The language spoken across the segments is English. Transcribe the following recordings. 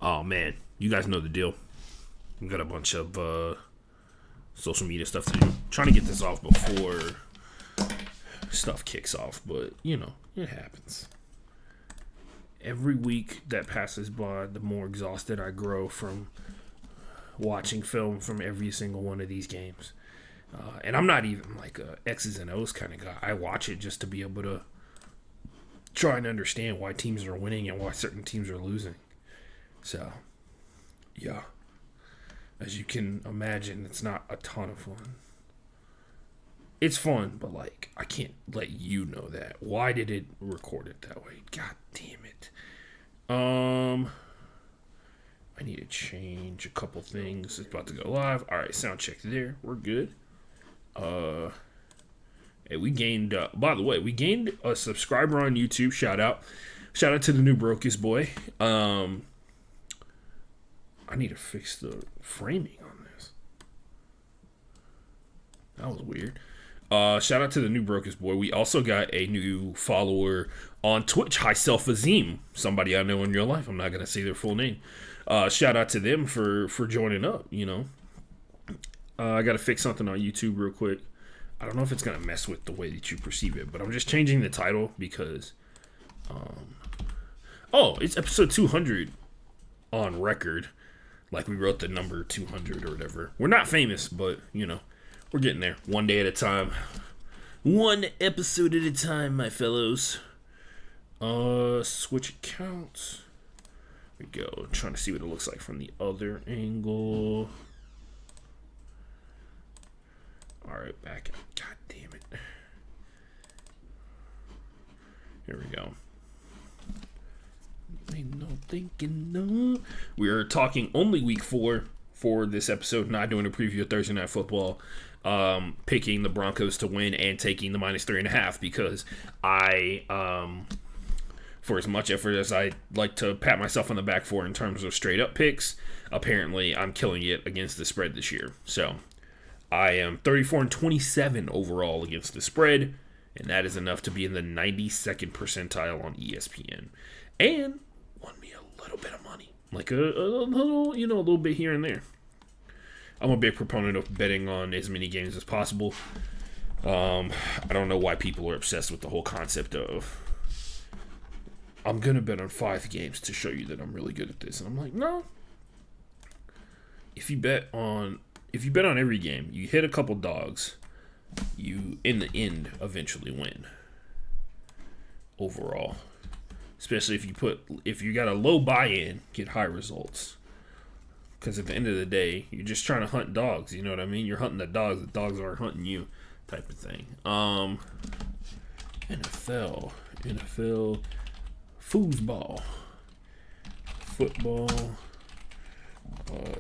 Oh man, you guys know the deal. We've got a bunch of social media stuff to do. Trying to get this off before stuff kicks off, but it happens. Every week that passes by, the more exhausted I grow from watching film from every single one of these games. And I'm not even like a X's and O's kind of guy. I watch it just to be able to try and understand why teams are winning and why certain teams are losing. So, yeah. As you can imagine, it's not a ton of fun. It's fun, but I can't let you know that. Why did it record it that way? God damn it. I need to change a couple things. It's about to go live. All right, sound check there. We're good. Hey, we gained. By the way, we gained a subscriber on YouTube. Shout out to the new Broncos boy. I need to fix the framing on this. That was weird. Shout out to the new Broncos boy. We also got a new follower on Twitch, High Self Azim, somebody I know in real life. I'm not gonna say their full name. Shout out to them for joining up. I got to fix something on YouTube real quick. I don't know if it's gonna mess with the way that you perceive it, but I'm just changing the title because, it's episode 200 on record. Like we wrote the number 200 or whatever. We're not famous, but we're getting there. One day at a time. One episode at a time, my fellows. Switch accounts. Here we go. Trying to see what it looks like from the other angle. Alright, back. God damn it. Here we go. Ain't no thinking, no. We are talking only week 4 for this episode, not doing a preview of Thursday Night Football. Picking the Broncos to win and taking the -3.5 because I, for as much effort as I like to pat myself on the back for in terms of straight up picks, apparently I'm killing it against the spread this year. So I am 34-27 overall against the spread, and that is enough to be in the 92nd percentile on ESPN, and won me a little bit of money, like a little, a little bit here and there. I'm a big proponent of betting on as many games as possible. I don't know why people are obsessed with the whole concept of I'm going to bet on 5 games to show you that I'm really good at this. And I'm like, no. If you bet on every game, you hit a couple dogs, you in the end eventually win. Overall. Especially if you got a low buy-in, get high results. Because at the end of the day, you're just trying to hunt dogs. You know what I mean? You're hunting the dogs aren't hunting you, type of thing. NFL, foosball, football,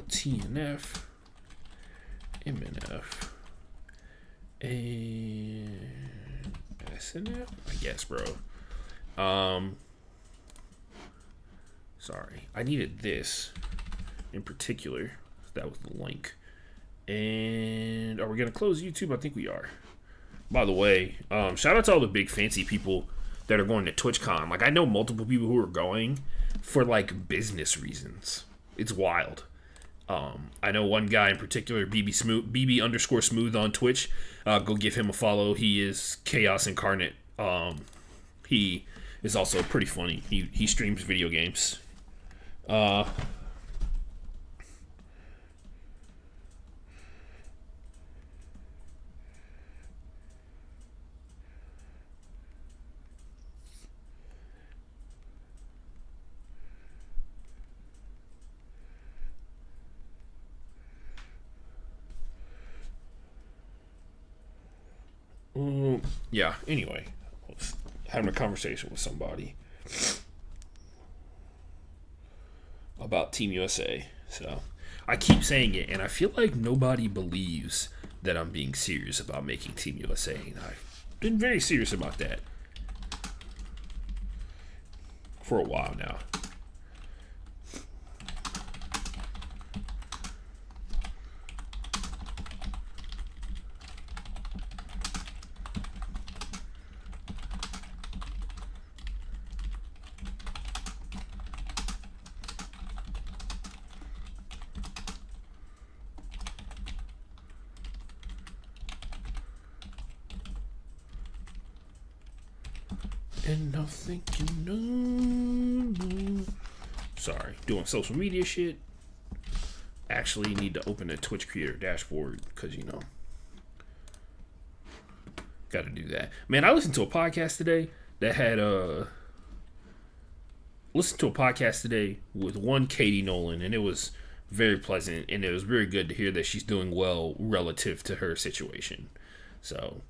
TNF, MNF, and SNF, I guess, bro. Sorry, I needed this in particular. That was the link. And are we gonna close YouTube? I think we are. By the way, shout out to all the big fancy people that are going to TwitchCon. Like, I know multiple people who are going for business reasons. It's wild. I know one guy in particular, BB_smooth on Twitch. Go give him a follow. He is chaos incarnate. He is also pretty funny. He streams video games. Yeah, anyway, I was having a conversation with somebody about Team USA. So I keep saying it, and I feel like nobody believes that I'm being serious about making Team USA. And I've been very serious about that for a while now. And I think you know. Sorry, doing social media shit. Actually need to open a Twitch creator dashboard because, got to do that. Man, I listened to a podcast today that had with one Katie Nolan, and it was very pleasant, and it was very good to hear that she's doing well relative to her situation. So,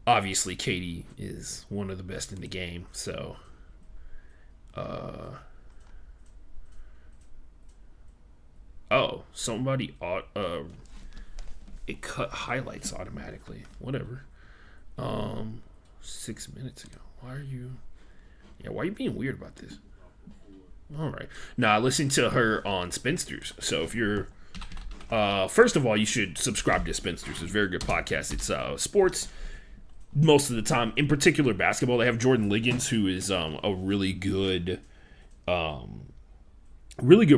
obviously Katie is one of the best in the game. So, it cut highlights automatically. Whatever. 6 minutes ago. Why are you being weird about this? All right. Now, I listened to her on Spinsters. So if you're, first of all, you should subscribe to Spinsters. It's a very good podcast. It's sports most of the time, in particular basketball. They have Jordan Liggins, who is a really good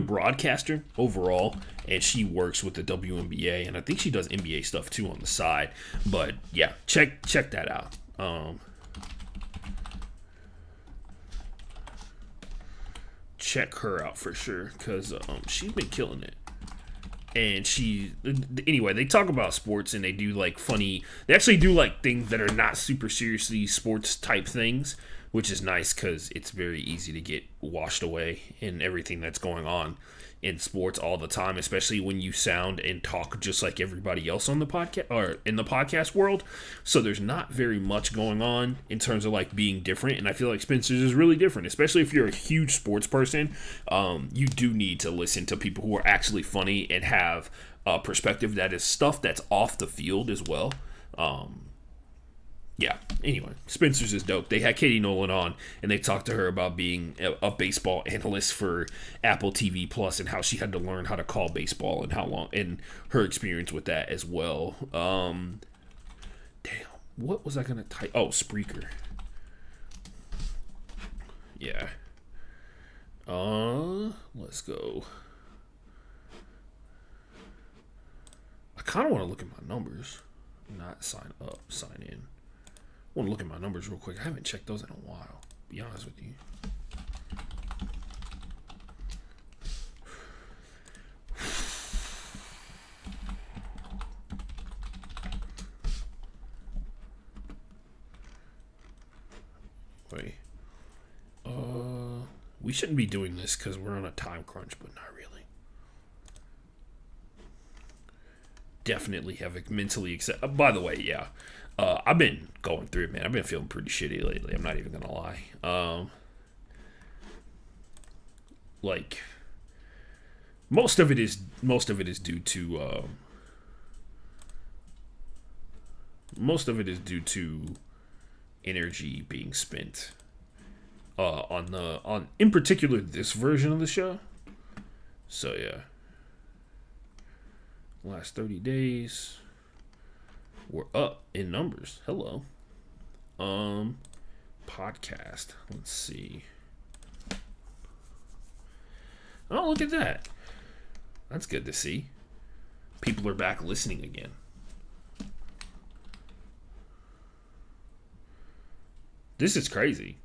broadcaster overall, and she works with the WNBA, and I think she does NBA stuff too on the side. But yeah, check that out. Check her out for sure, because she's been killing it. And anyway, they talk about sports, and they do they actually do things that are not super seriously sports type things, which is nice because it's very easy to get washed away in everything that's going on in sports all the time, especially when you sound and talk just like everybody else on the podcast or in the podcast world. So there's not very much going on in terms of being different. And I feel like Spencer's is really different, especially if you're a huge sports person. You do need to listen to people who are actually funny and have a perspective that is stuff that's off the field as well. Yeah, anyway, Spencer's is dope. They had Katie Nolan on, and they talked to her about being a baseball analyst for Apple TV Plus and how she had to learn how to call baseball and how long, and her experience with that as well. Damn, what was I going to type? Oh, Spreaker. Yeah. Let's go. I kind of want to look at my numbers, not sign up, sign in. I want to look at my numbers real quick. I haven't checked those in a while, to be honest with you. Wait. We shouldn't be doing this because we're on a time crunch, but not really. Definitely have it mentally accept. By the way, yeah. I've been going through it, man. I've been feeling pretty shitty lately. I'm not even gonna lie. Most of it is due to energy being spent on in particular this version of the show. So yeah, last 30 days. We're up in numbers. Hello. Podcast. Let's see. Oh, look at that. That's good to see. People are back listening again. This is crazy.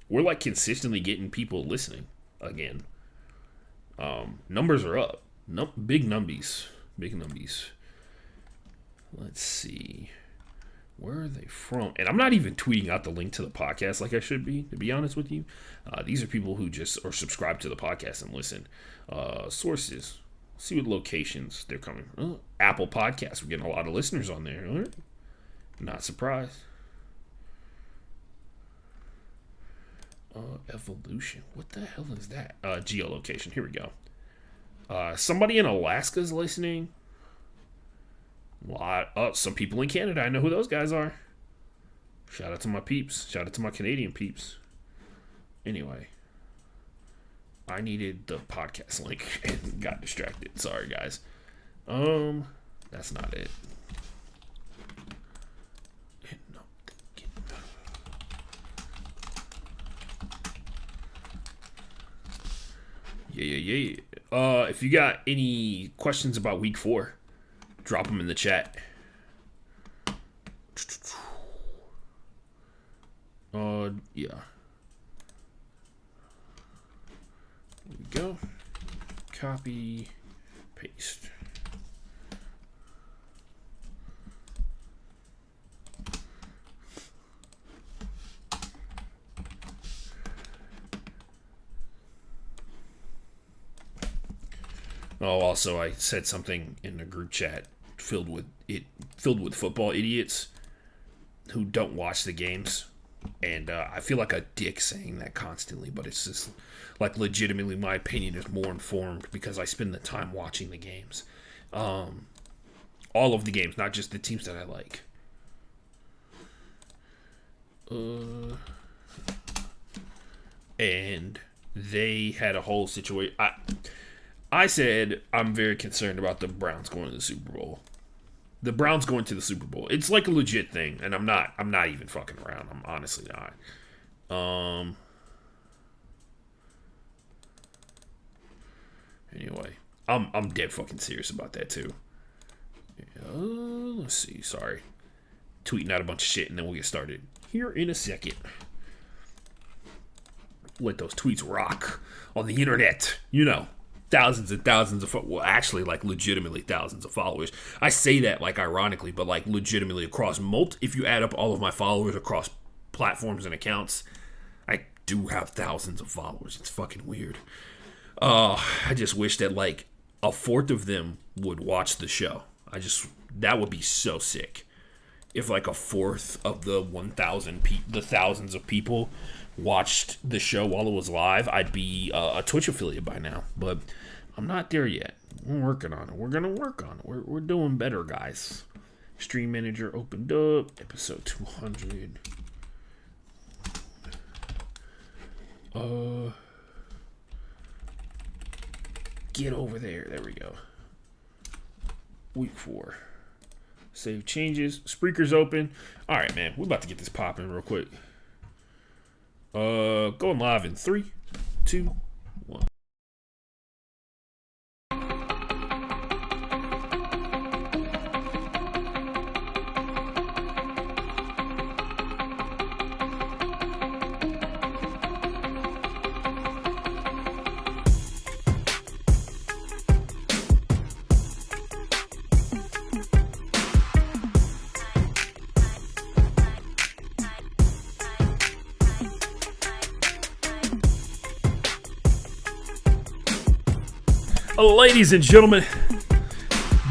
We're consistently getting people listening again. Numbers are up. Big numbies. Big numbies. Let's see. Where are they from? And I'm not even tweeting out the link to the podcast like I should be, to be honest with you. These are people who just are subscribed to the podcast and listen. Sources. Let's see what locations they're coming from. Apple Podcasts. We're getting a lot of listeners on there. All right. Not surprised. Evolution. What the hell is that? Geolocation. Here we go. Somebody in Alaska is listening. Some people in Canada. I know who those guys are. Shout out to my peeps. Shout out to my Canadian peeps. Anyway, I needed the podcast link and got distracted. Sorry, guys. That's not it. Yeah. If you got any questions about week 4, drop them in the chat. Yeah. There we go. Copy, paste. Oh, also, I said something in the group chat filled with football idiots who don't watch the games, and I feel like a dick saying that constantly, but it's just like legitimately my opinion is more informed because I spend the time watching the games, all of the games, not just the teams that I like. And they had a whole situation. I said I'm very concerned about the Browns going to the Super Bowl. The Browns going to the Super Bowl. It's like a legit thing, and I'm not even fucking around. I'm honestly not. Anyway, I'm dead fucking serious about that too. Let's see. Sorry. Tweeting out a bunch of shit, and then we'll get started here in a second. Let those tweets rock on the internet. You know. Thousands and thousands of, well, actually, like, legitimately thousands of followers. I say that, like, ironically, but, like, legitimately across if you add up all of my followers across platforms and accounts, I do have thousands of followers. It's fucking weird. I just wish that, like, a fourth of them would watch the show. That would be so sick. If, like, a fourth of the the thousands of people watched the show while it was live, I'd be a Twitch affiliate by now. But I'm not there yet. We're working on it. We're going to work on it. We're doing better, guys. Stream Manager opened up. Episode 200. Get over there. There we go. Week 4. Save changes. Spreaker's open. All right, man. We're about to get this popping real quick. Going live in 3, 2, 1. Ladies and gentlemen,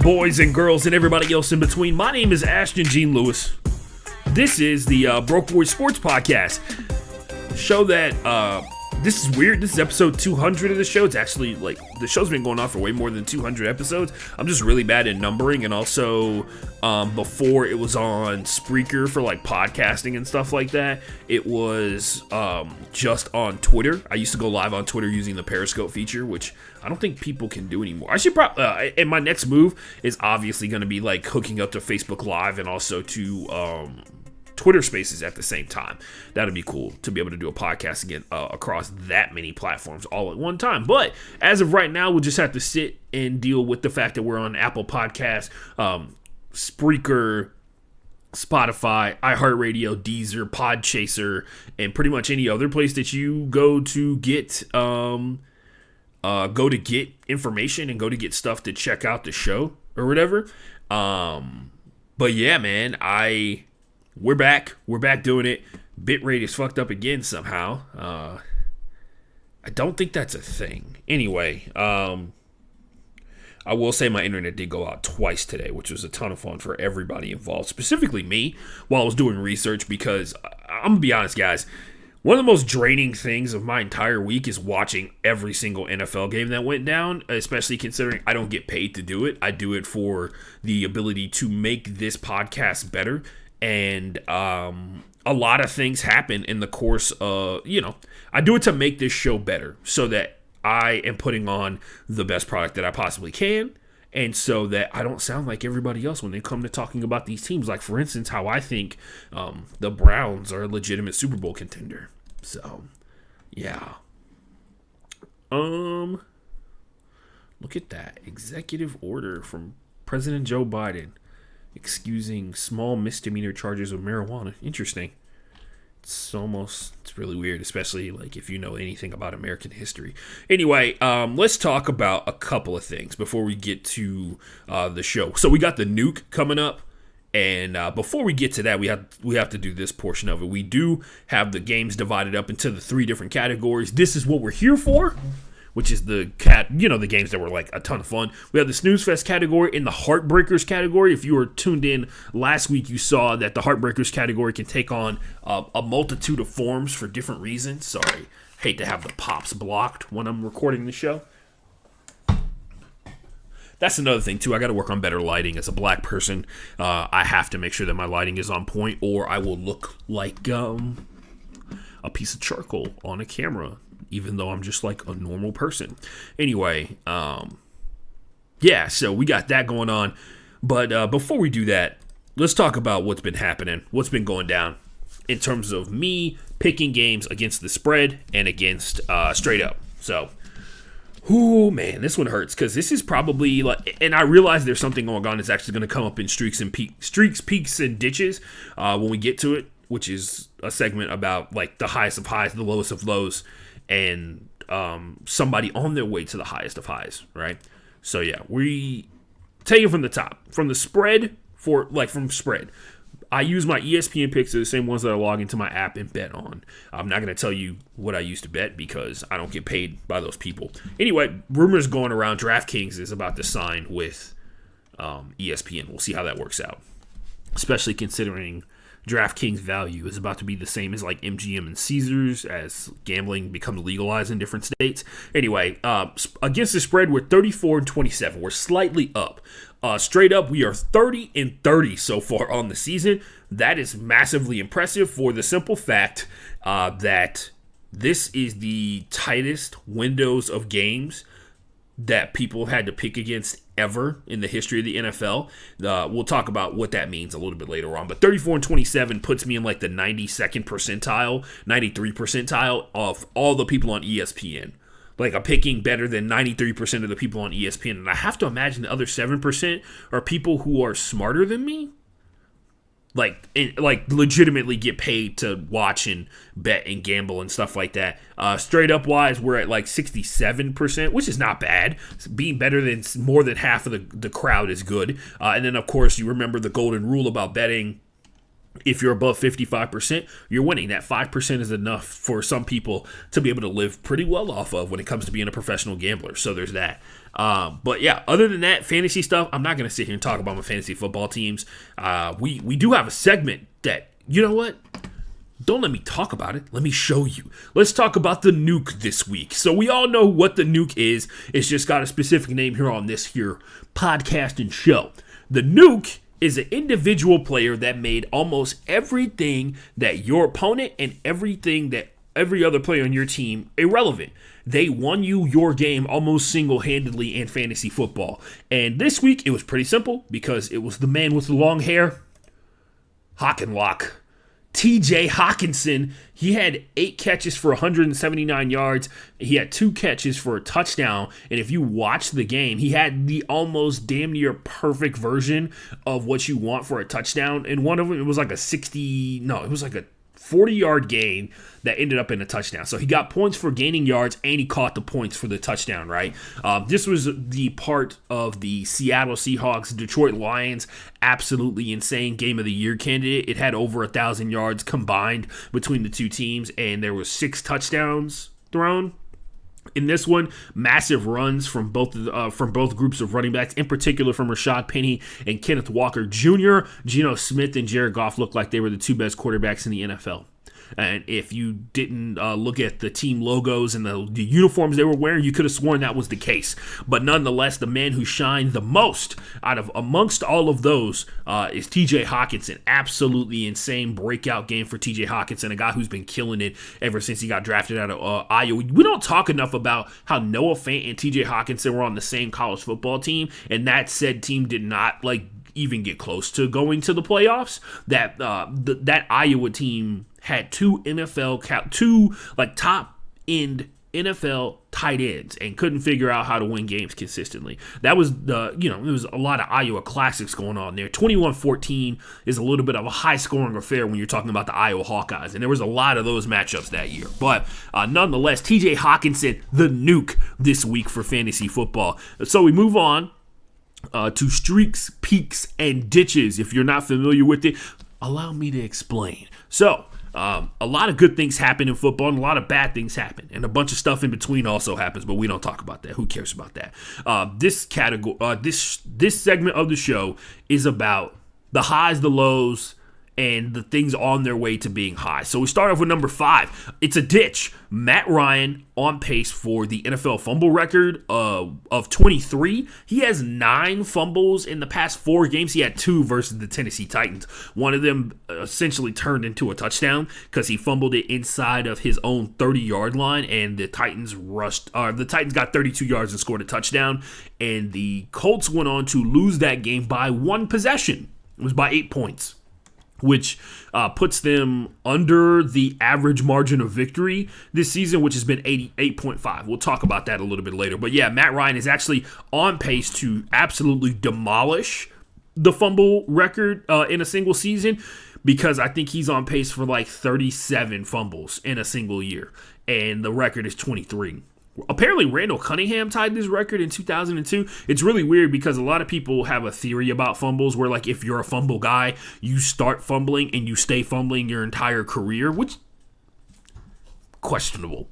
boys and girls, and everybody else in between, my name is Ashton Gene Lewis. This is the Broke Boys Sports Podcast. Show that, this is weird. This is episode 200 of the show. It's actually, like, the show's been going on for way more than 200 episodes. I'm just really bad at numbering, and also, before it was on Spreaker for, like, podcasting and stuff like that, it was, just on Twitter. I used to go live on Twitter using the Periscope feature, which I don't think people can do anymore. I should probably, and my next move is obviously going to be, like, hooking up to Facebook Live and also to, Twitter Spaces at the same time. That'd be cool to be able to do a podcast again across that many platforms all at one time. But as of right now, we'll just have to sit and deal with the fact that we're on Apple Podcasts, Spreaker, Spotify, iHeartRadio, Deezer, Podchaser, and pretty much any other place that you go to get information and go to get stuff to check out the show or whatever. But yeah, man, we're back doing it. Bitrate is fucked up again somehow. I don't think that's a thing. Anyway, I will say my internet did go out twice today, which was a ton of fun for everybody involved, specifically me, while I was doing research, because I'm going to be honest, guys, one of the most draining things of my entire week is watching every single NFL game that went down, especially considering I don't get paid to do it. I do it for the ability to make this podcast better. And a lot of things happen in the course of, I do it to make this show better so that I am putting on the best product that I possibly can. And so that I don't sound like everybody else when they come to talking about these teams. Like, for instance, how I think the Browns are a legitimate Super Bowl contender. So, yeah. Look at that. Executive order from President Joe Biden excusing small misdemeanor charges of marijuana. Interesting. It's really weird, especially like if you know anything about American history. Anyway, let's talk about a couple of things before we get to the show. So we got the nuke coming up, and before we get to that, we have to do this portion of it. We do have the games divided up into the 3 different categories. This is what we're here for, which is the games that were like a ton of fun. We have the Snooze Fest category and the Heartbreakers category. If you were tuned in last week, you saw that the Heartbreakers category can take on a multitude of forms for different reasons. Sorry, hate to have the pops blocked when I'm recording the show. That's another thing, too. I got to work on better lighting. As a black person, I have to make sure that my lighting is on point, or I will look like a piece of charcoal on a camera, even though I'm just like a normal person. Anyway, so we got that going on. But before we do that, let's talk about what's been happening, what's been going down in terms of me picking games against the spread and against straight up. So, man, this one hurts because this is probably like, and I realize there's something going on that's actually going to come up in streaks, peaks, and ditches when we get to it, which is a segment about like the highest of highs, the lowest of lows, and somebody on their way to the highest of highs, right? So yeah, we take it from the top, from the spread from spread. I use my ESPN picks, are the same ones that I log into my app and bet on. I'm not going to tell you what I used to bet because I don't get paid by those people. Anyway, rumors going around, DraftKings is about to sign with ESPN. We'll see how that works out, especially considering DraftKings value is about to be the same as like MGM and Caesars as gambling becomes legalized in different states. Anyway, against the spread, we're 34-27. We're slightly up. Straight up, we are 30-30 so far on the season. That is massively impressive for the simple fact that this is the tightest windows of games that people had to pick against ever in the history of the NFL. We'll talk about what that means a little bit later on. But 34-27 puts me in like the 92nd percentile, 93 percentile of all the people on ESPN. Like, I'm picking better than 93% of the people on ESPN. And I have to imagine the other 7% are people who are smarter than me. Like legitimately get paid to watch and bet and gamble and stuff like that. Straight up wise, we're at like 67%, which is not bad. Being better than more than half of the crowd is good. And then, of course, you remember the golden rule about betting. If you're above 55%, you're winning. That 5% is enough for some people to be able to live pretty well off of when it comes to being a professional gambler. So there's that. But yeah, other than that, fantasy stuff, I'm not going to sit here and talk about my fantasy football teams. We do have a segment that, you know what? Don't let me talk about it. Let me show you. Let's talk about the nuke this week. So we all know what the nuke is. It's just got a specific name here on this here podcast and show. The nuke is an individual player that made almost everything that your opponent and everything that every other player on your team irrelevant. They won you your game almost single-handedly in fantasy football. And this week, it was pretty simple because it was the man with the long hair, Hockenlock. TJ Hawkinson, he had 8 catches for 179 yards. He had 2 catches for a touchdown. And if you watch the game, he had the almost damn near perfect version of what you want for a touchdown. And one of them, it was like a 40-yard gain that ended up in a touchdown. So he got points for gaining yards, and he caught the points for the touchdown, right? This was the part of the Seattle Seahawks, Detroit Lions, absolutely insane Game of the Year candidate. It had over 1,000 yards combined between the two teams, and there was 6 touchdowns thrown. In this one, massive runs from both groups of running backs, in particular from Rashad Penny and Kenneth Walker Jr. Geno Smith and Jared Goff looked like they were the 2 best quarterbacks in the NFL. And if you didn't look at the team logos and the uniforms they were wearing, you could have sworn that was the case. But nonetheless, the man who shined the most out of amongst all of those is TJ Hawkinson. Absolutely insane breakout game for TJ Hawkinson, a guy who's been killing it ever since he got drafted out of Iowa. We don't talk enough about how Noah Fant and TJ Hawkinson were on the same college football team, and that said team did not even get close to going to the playoffs. That Iowa team had 2 top end NFL tight ends and couldn't figure out how to win games consistently. That was there was a lot of Iowa classics going on there. 21-14 is a little bit of a high-scoring affair when you're talking about the Iowa Hawkeyes, and there was a lot of those matchups that year. But nonetheless, TJ Hawkinson, the nuke this week for fantasy football. So we move on to streaks, peaks, and ditches. If you're not familiar with it, allow me to explain. So, a lot of good things happen in football and a lot of bad things happen. And a bunch of stuff in between also happens, but we don't talk about that. Who cares about that? This segment of the show is about the highs, the lows, and the things on their way to being high. So we start off with number 5. It's a ditch. Matt Ryan on pace for the NFL fumble record of 23. He has 9 fumbles in the past 4 games. He had 2 versus the Tennessee Titans. One of them essentially turned into a touchdown because he fumbled it inside of his own 30-yard line, and the Titans got 32 yards and scored a touchdown. And the Colts went on to lose that game by 1 possession. It was by 8 points, which puts them under the average margin of victory this season, which has been 88.5. We'll talk about that a little bit later. But yeah, Matt Ryan is actually on pace to absolutely demolish the fumble record in a single season, because I think he's on pace for like 37 fumbles in a single year, and the record is 23. Apparently, Randall Cunningham tied this record in 2002. It's really weird because a lot of people have a theory about fumbles where, like, if you're a fumble guy, you start fumbling and you stay fumbling your entire career, which questionable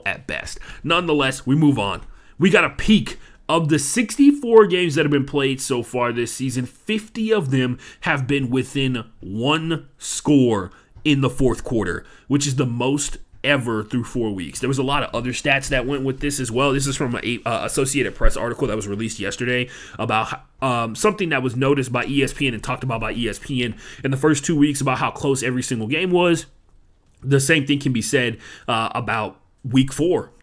at best. Nonetheless, we move on. We got a peak. Of the 64 games that have been played so far this season, 50 of them have been within 1 score in the fourth quarter, which is the most ever through 4 weeks. There was a lot of other stats that went with this as well. This is from an Associated Press article that was released yesterday about something that was noticed by ESPN and talked about by ESPN in the first 2 weeks about how close every single game was. The same thing can be said about week 4.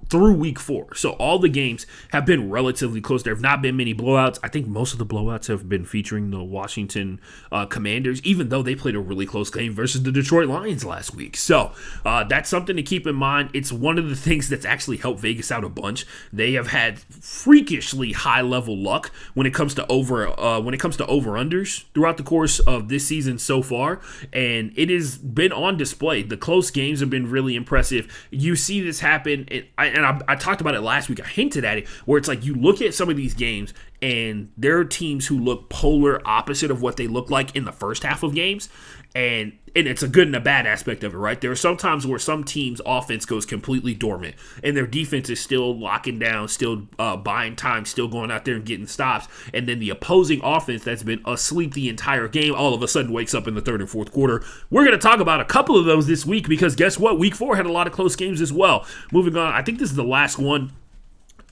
Through week 4. So all the games have been relatively close. There have not been many blowouts. I think most of the blowouts have been featuring the Washington Commanders, even though they played a really close game versus the Detroit Lions last week. So that's something to keep in mind. It's one of the things that's actually helped Vegas out a bunch. They have had freakishly high level luck when it comes to over-unders throughout the course of this season so far, and it has been on display. The close games have been really impressive. You see this happen. I talked about it last week. I hinted at it, where it's like you look at some of these games and there are teams who look polar opposite of what they look like in the first half of games, and it's a good and a bad aspect of it, right? There are some times where some teams' offense goes completely dormant and their defense is still locking down, still buying time, still going out there and getting stops, and then the opposing offense that's been asleep the entire game all of a sudden wakes up in the third and fourth quarter. We're going to talk about a couple of those this week because guess what? Week 4 had a lot of close games as well. Moving on, I think this is the last one.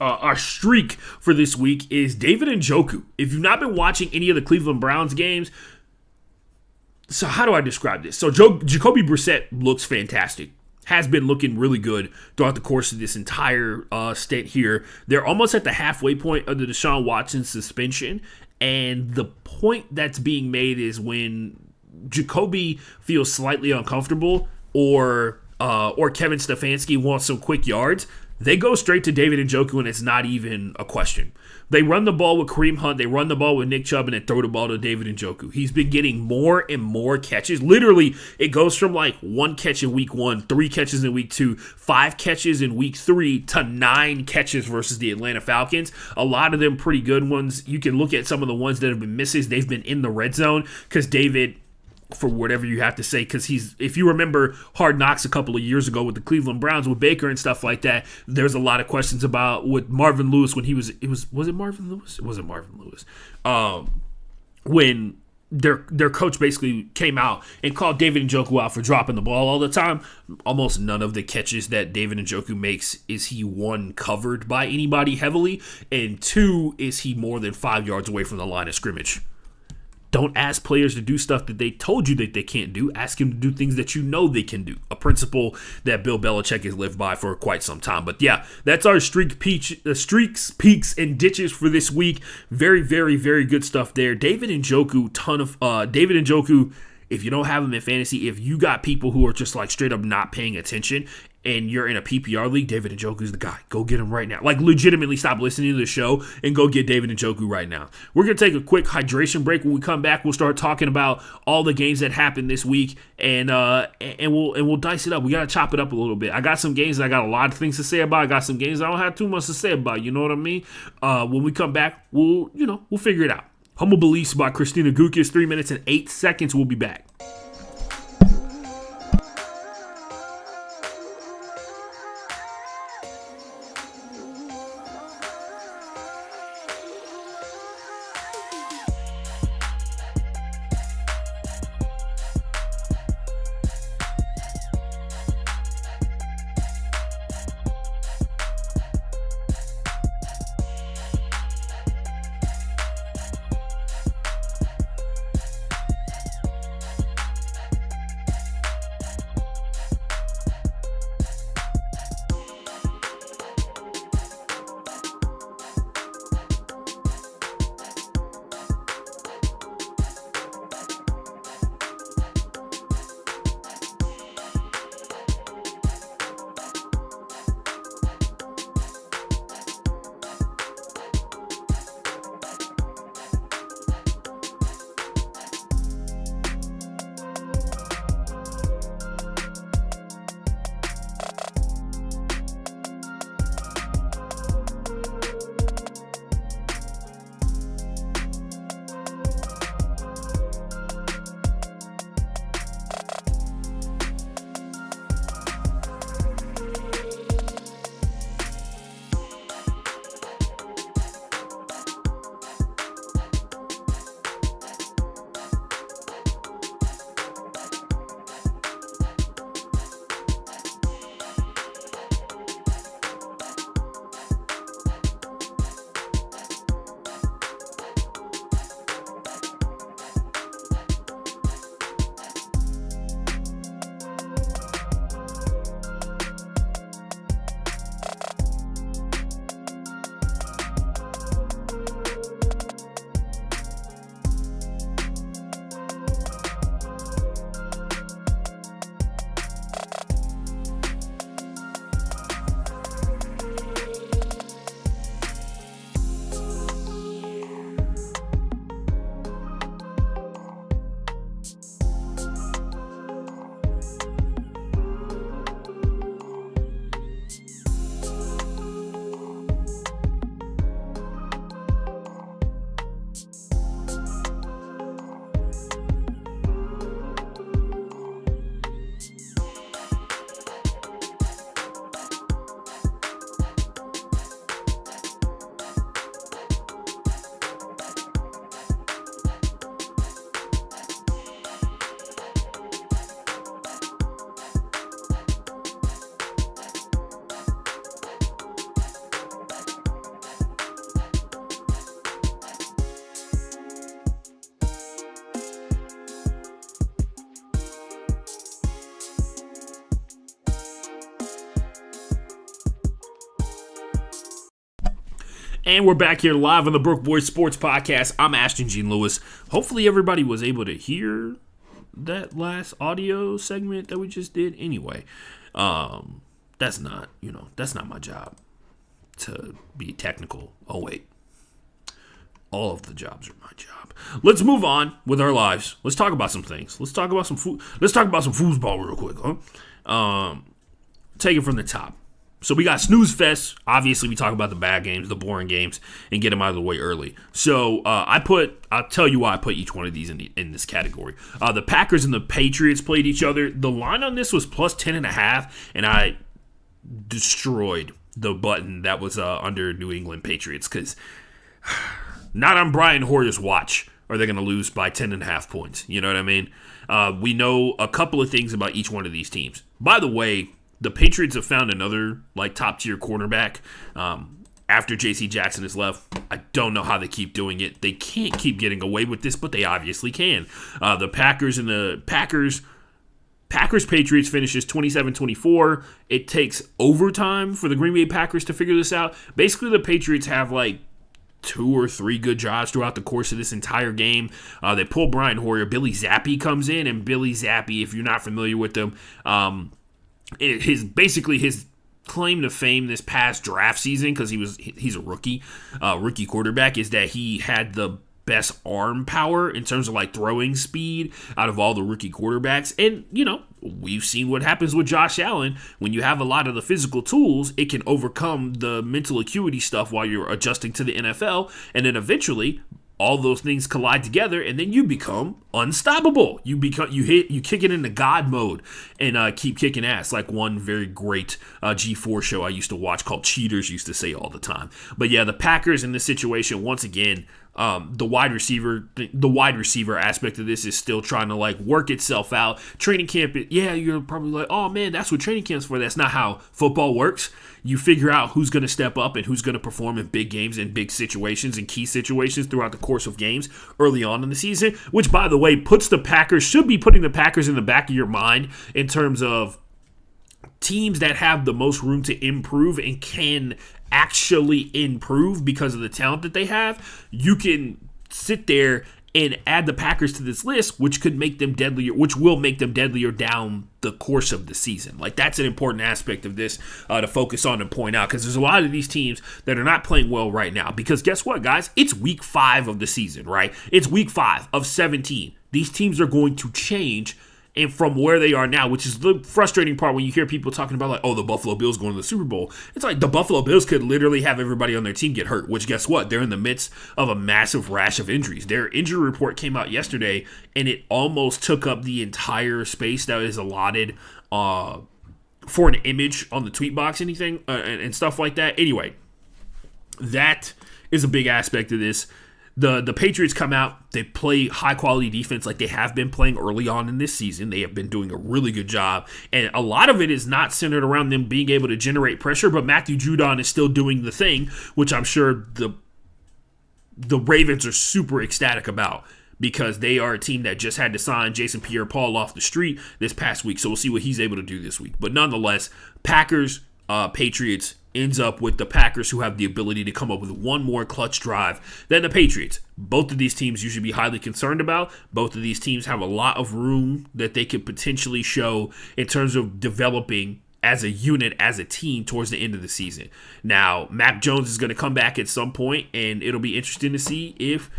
Our streak for this week is David Njoku. If you've not been watching any of the Cleveland Browns games, so how do I describe this? So Jacoby Brissett looks fantastic. Has been looking really good throughout the course of this entire stint here. They're almost at the halfway point of the Deshaun Watson suspension, and the point that's being made is when Jacoby feels slightly uncomfortable or Kevin Stefanski wants some quick yards, they go straight to David Njoku, and it's not even a question. They run the ball with Kareem Hunt, they run the ball with Nick Chubb, and they throw the ball to David Njoku. He's been getting more and more catches. Literally, it goes from like 1 catch in week 1, 3 catches in week 2, 5 catches in week 3, to 9 catches versus the Atlanta Falcons. A lot of them pretty good ones. You can look at some of the ones that have been misses. They've been in the red zone because David, for whatever you have to say, because if you remember Hard Knocks a couple of years ago with the Cleveland Browns with Baker and stuff like that, there's a lot of questions about with Marvin Lewis when was it Marvin Lewis? It wasn't Marvin Lewis. When their coach basically came out and called David Njoku out for dropping the ball all the time. Almost none of the catches that David Njoku makes is he, 1, covered by anybody heavily, and 2, is he more than 5 yards away from the line of scrimmage. Don't ask players to do stuff that they told you that they can't do. Ask them to do things that you know they can do. A principle that Bill Belichick has lived by for quite some time. But yeah, that's our streaks, peaks, and ditches for this week. Very, very, very good stuff there. David Njoku, David Njoku, if you don't have him in fantasy, if you got people who are just like straight up not paying attention, and you're in a PPR league, David Njoku's the guy. Go get him right now. Like, legitimately stop listening to the show and go get David Njoku right now. We're going to take a quick hydration break. When we come back, we'll start talking about all the games that happened this week, and we'll dice it up. We got to chop it up a little bit. I got some games that I got a lot of things to say about. I got some games I don't have too much to say about. You know what I mean? When we come back, we'll figure it out. Humble Beliefs by Christina Gukic, 3 minutes and 8 seconds. We'll be back. And we're back here live on the Brook Boys Sports Podcast. I'm Ashton Gene Lewis. Hopefully everybody was able to hear that last audio segment that we just did. Anyway, that's not my job to be technical. Oh, wait. All of the jobs are my job. Let's move on with our lives. Let's talk about some things. Let's talk about some food. Let's talk about some foosball real quick, huh? Take it from the top. So we got Snooze Fest. Obviously, we talk about the bad games, the boring games, and get them out of the way early. So I'll tell you why I put each one of these in this category. The Packers and the Patriots played each other. The line on this was plus 10.5, and I destroyed the button that was under New England Patriots because not on Brian Hoyer's watch are they going to lose by 10.5 points. You know what I mean? We know a couple of things about each one of these teams. By the way, the Patriots have found another top-tier cornerback after J.C. Jackson has left. I don't know how they keep doing it. They can't keep getting away with this, but they obviously can. The Packers-Patriots finishes 27-24. It takes overtime for the Green Bay Packers to figure this out. Basically, the Patriots have 2 or 3 good drives throughout the course of this entire game. They pull Brian Hoyer. Billy Zappi comes in, and Billy Zappi, if you're not familiar with them, his claim to fame this past draft season, because he's a rookie quarterback, is that he had the best arm power in terms of like throwing speed out of all the rookie quarterbacks. And we've seen what happens with Josh Allen. When you have a lot of the physical tools, it can overcome the mental acuity stuff while you're adjusting to the NFL, and then eventually all those things collide together, and then you become unstoppable. You kick it into God mode and keep kicking ass, like one very great G4 show I used to watch called Cheaters used to say all the time. But yeah, the Packers in this situation, once again, the wide receiver aspect of this is still trying to like work itself out. Training camp, you're probably like, oh man, that's what training camp's for. That's not how football works. You figure out who's going to step up and who's going to perform in big games and big situations and key situations throughout the course of games early on in the season, which, by the way, should be putting the Packers in the back of your mind in terms of teams that have the most room to improve and can actually improve because of the talent that they have. You can sit there and add the Packers to this list, which will make them deadlier down the course of the season. Like, that's an important aspect of this to focus on and point out, because there's a lot of these teams that are not playing well right now. Because guess what, guys? It's week 5 of the season, right? It's week 5 of 17. These teams are going to change and from where they are now, which is the frustrating part when you hear people talking about like, oh, the Buffalo Bills going to the Super Bowl. It's like the Buffalo Bills could literally have everybody on their team get hurt, which guess what? They're in the midst of a massive rash of injuries. Their injury report came out yesterday, and it almost took up the entire space that is allotted for an image on the tweet box, and stuff like that. Anyway, that is a big aspect of this. The Patriots come out, they play high-quality defense like they have been playing early on in this season. They have been doing a really good job, and a lot of it is not centered around them being able to generate pressure, but Matthew Judon is still doing the thing, which I'm sure the Ravens are super ecstatic about, because they are a team that just had to sign Jason Pierre-Paul off the street this past week, so we'll see what he's able to do this week. But nonetheless, Packers, Patriots, ends up with the Packers, who have the ability to come up with one more clutch drive than the Patriots. Both of these teams you should be highly concerned about. Both of these teams have a lot of room that they could potentially show in terms of developing as a unit, as a team towards the end of the season. Now, Mac Jones is going to come back at some point, and it'll be interesting to see if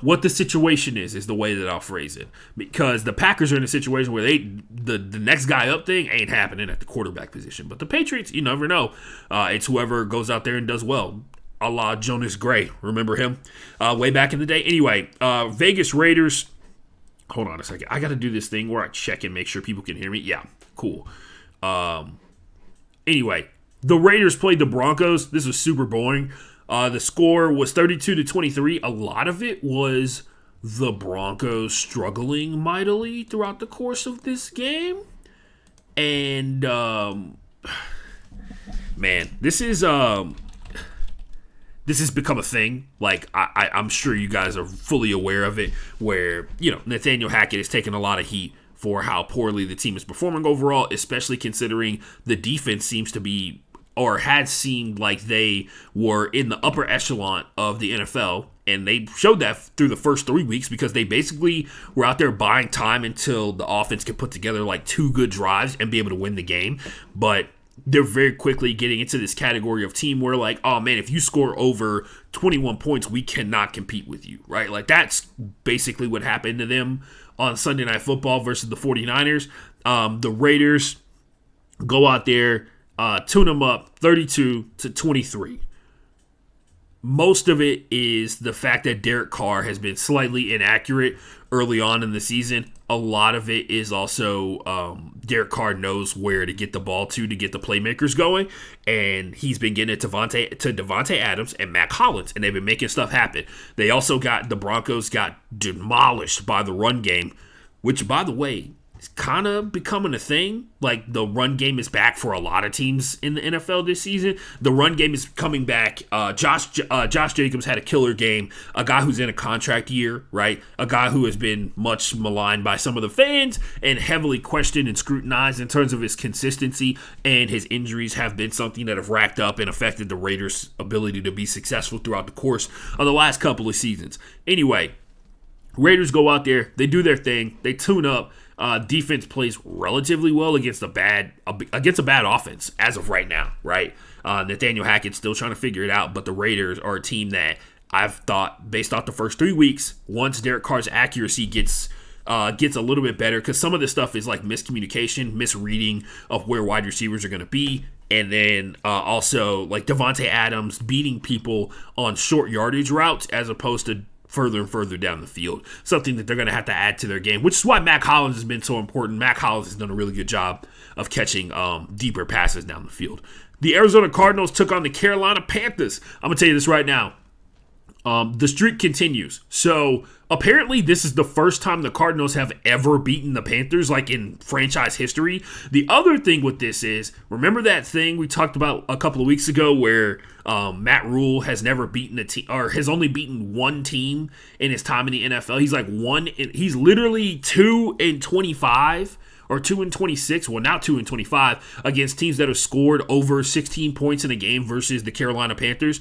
what the situation is the way that I'll phrase it. Because the Packers are in a situation where the next guy up thing ain't happening at the quarterback position. But the Patriots, you never know. It's whoever goes out there and does well. A la Jonas Gray. Remember him? Way back in the day. Anyway, Vegas Raiders. Hold on a second. I got to do this thing where I check and make sure people can hear me. Yeah, cool. Anyway, the Raiders played the Broncos. This was super boring. The score was 32-23. A lot of it was the Broncos struggling mightily throughout the course of this game. And, man, this has become a thing. Like, I'm sure you guys are fully aware of it, where, Nathaniel Hackett is taking a lot of heat for how poorly the team is performing overall, especially considering the defense seems to be, or had seemed like they were in the upper echelon of the NFL. And they showed that through the first 3 weeks, because they basically were out there buying time until the offense could put together like 2 good drives and be able to win the game. But they're very quickly getting into this category of team where, like, oh man, if you score over 21 points, we cannot compete with you, right? Like, that's basically what happened to them on Sunday Night Football versus the 49ers. The Raiders go out there, tune them up 32-23. Most of it is the fact that Derek Carr has been slightly inaccurate early on in the season. A lot of it is also Derek Carr knows where to get the ball to get the playmakers going, and he's been getting it to Devontae Adams and Mac Hollins, and they've been making stuff happen. They also the Broncos got demolished by the run game, which, by the way, kind of becoming a thing. Like, the run game is back for a lot of teams in the NFL this season. The run game is coming back. Josh Jacobs had a killer game. A guy who's in a contract year, right? A guy who has been much maligned by some of the fans and heavily questioned and scrutinized in terms of his consistency, and his injuries have been something that have racked up and affected the Raiders' ability to be successful throughout the course of the last couple of seasons. Anyway, Raiders go out there, they do their thing, they tune up, defense plays relatively well against a bad offense as of right now, right? Nathaniel Hackett's still trying to figure it out, but the Raiders are a team that I've thought, based off the first 3 weeks, once Derek Carr's accuracy gets a little bit better, because some of this stuff is like miscommunication, misreading of where wide receivers are going to be, and then also like Devontae Adams beating people on short yardage routes as opposed to further and further down the field, something that they're going to have to add to their game, which is why Mac Hollins has been so important. Mac Hollins has done a really good job of catching deeper passes down the field. The Arizona Cardinals took on the Carolina Panthers. I'm going to tell you this right now. The streak continues. So apparently this is the first time the Cardinals have ever beaten the Panthers, like in franchise history. The other thing with this is, remember that thing we talked about a couple of weeks ago where Matt Rule has never beaten a team, or has only beaten one team in his time in the NFL. He's literally 2-25. Or 2-26, well now 2-25 against teams that have scored over 16 points in a game versus the Carolina Panthers.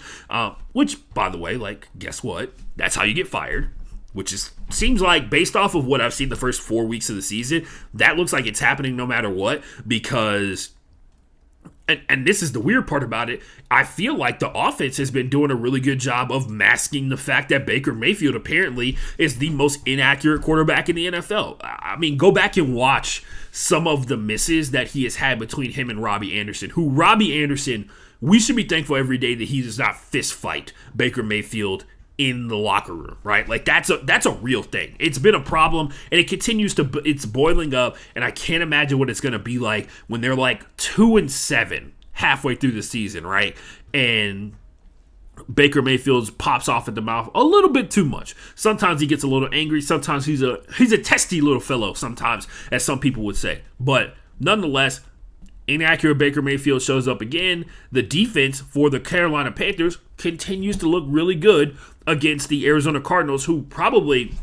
Which, by the way, like, guess what? That's how you get fired. Which seems like, based off of what I've seen the first 4 weeks of the season, that looks like it's happening no matter what. Because, and this is the weird part about it, I feel like the offense has been doing a really good job of masking the fact that Baker Mayfield apparently is the most inaccurate quarterback in the NFL. I mean, go back and watch some of the misses that he has had between him and Robbie Anderson, who Robbie Anderson, we should be thankful every day that he does not fist fight Baker Mayfield in the locker room, right? Like that's a real thing. It's been a problem, and it continues to. It's boiling up, and I can't imagine what it's going to be like when they're like 2-7 halfway through the season, right? And Baker Mayfield pops off at the mouth a little bit too much. Sometimes he gets a little angry. Sometimes he's a testy little fellow. Sometimes, as some people would say, but nonetheless, inaccurate Baker Mayfield shows up again. The defense for the Carolina Panthers continues to look really good against the Arizona Cardinals, who probably,